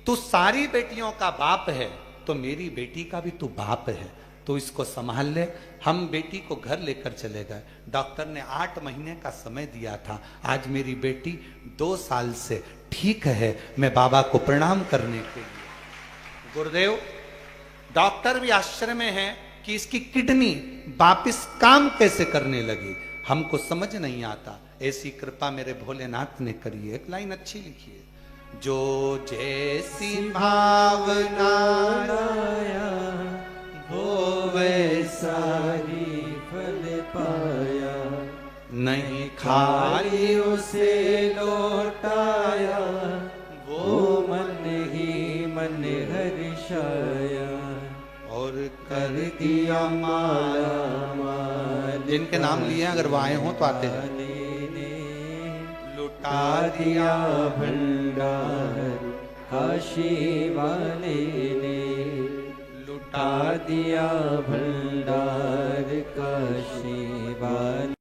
तू सारी बेटियों का बाप है तो मेरी बेटी का भी तू बाप है, तो इसको संभाल ले। हम बेटी को घर लेकर चले गए। डॉक्टर ने 8 महीने का समय दिया था। आज मेरी बेटी 2 साल से ठीक है। मैं बाबा को प्रणाम करने के लिए। गुरुदेव, डॉक्टर भी आश्चर्य में है कि इसकी किडनी वापिस काम कैसे करने लगी, हमको समझ नहीं आता। ऐसी कृपा मेरे भोलेनाथ ने करी है। एक लाइन अच्छी लिखी है, जो जैसी भावना लाया वो वैसा ही फल पाया, नहीं खाली उसे लौटाया वो मन ही मन हर्षाया और कर दिया माला माल। जिनके नाम लिए अगर वो आए हों तो आते हैं। लुटा दिया भंडार काशी वाले ने, लुटा दिया भंडार काशी वाले।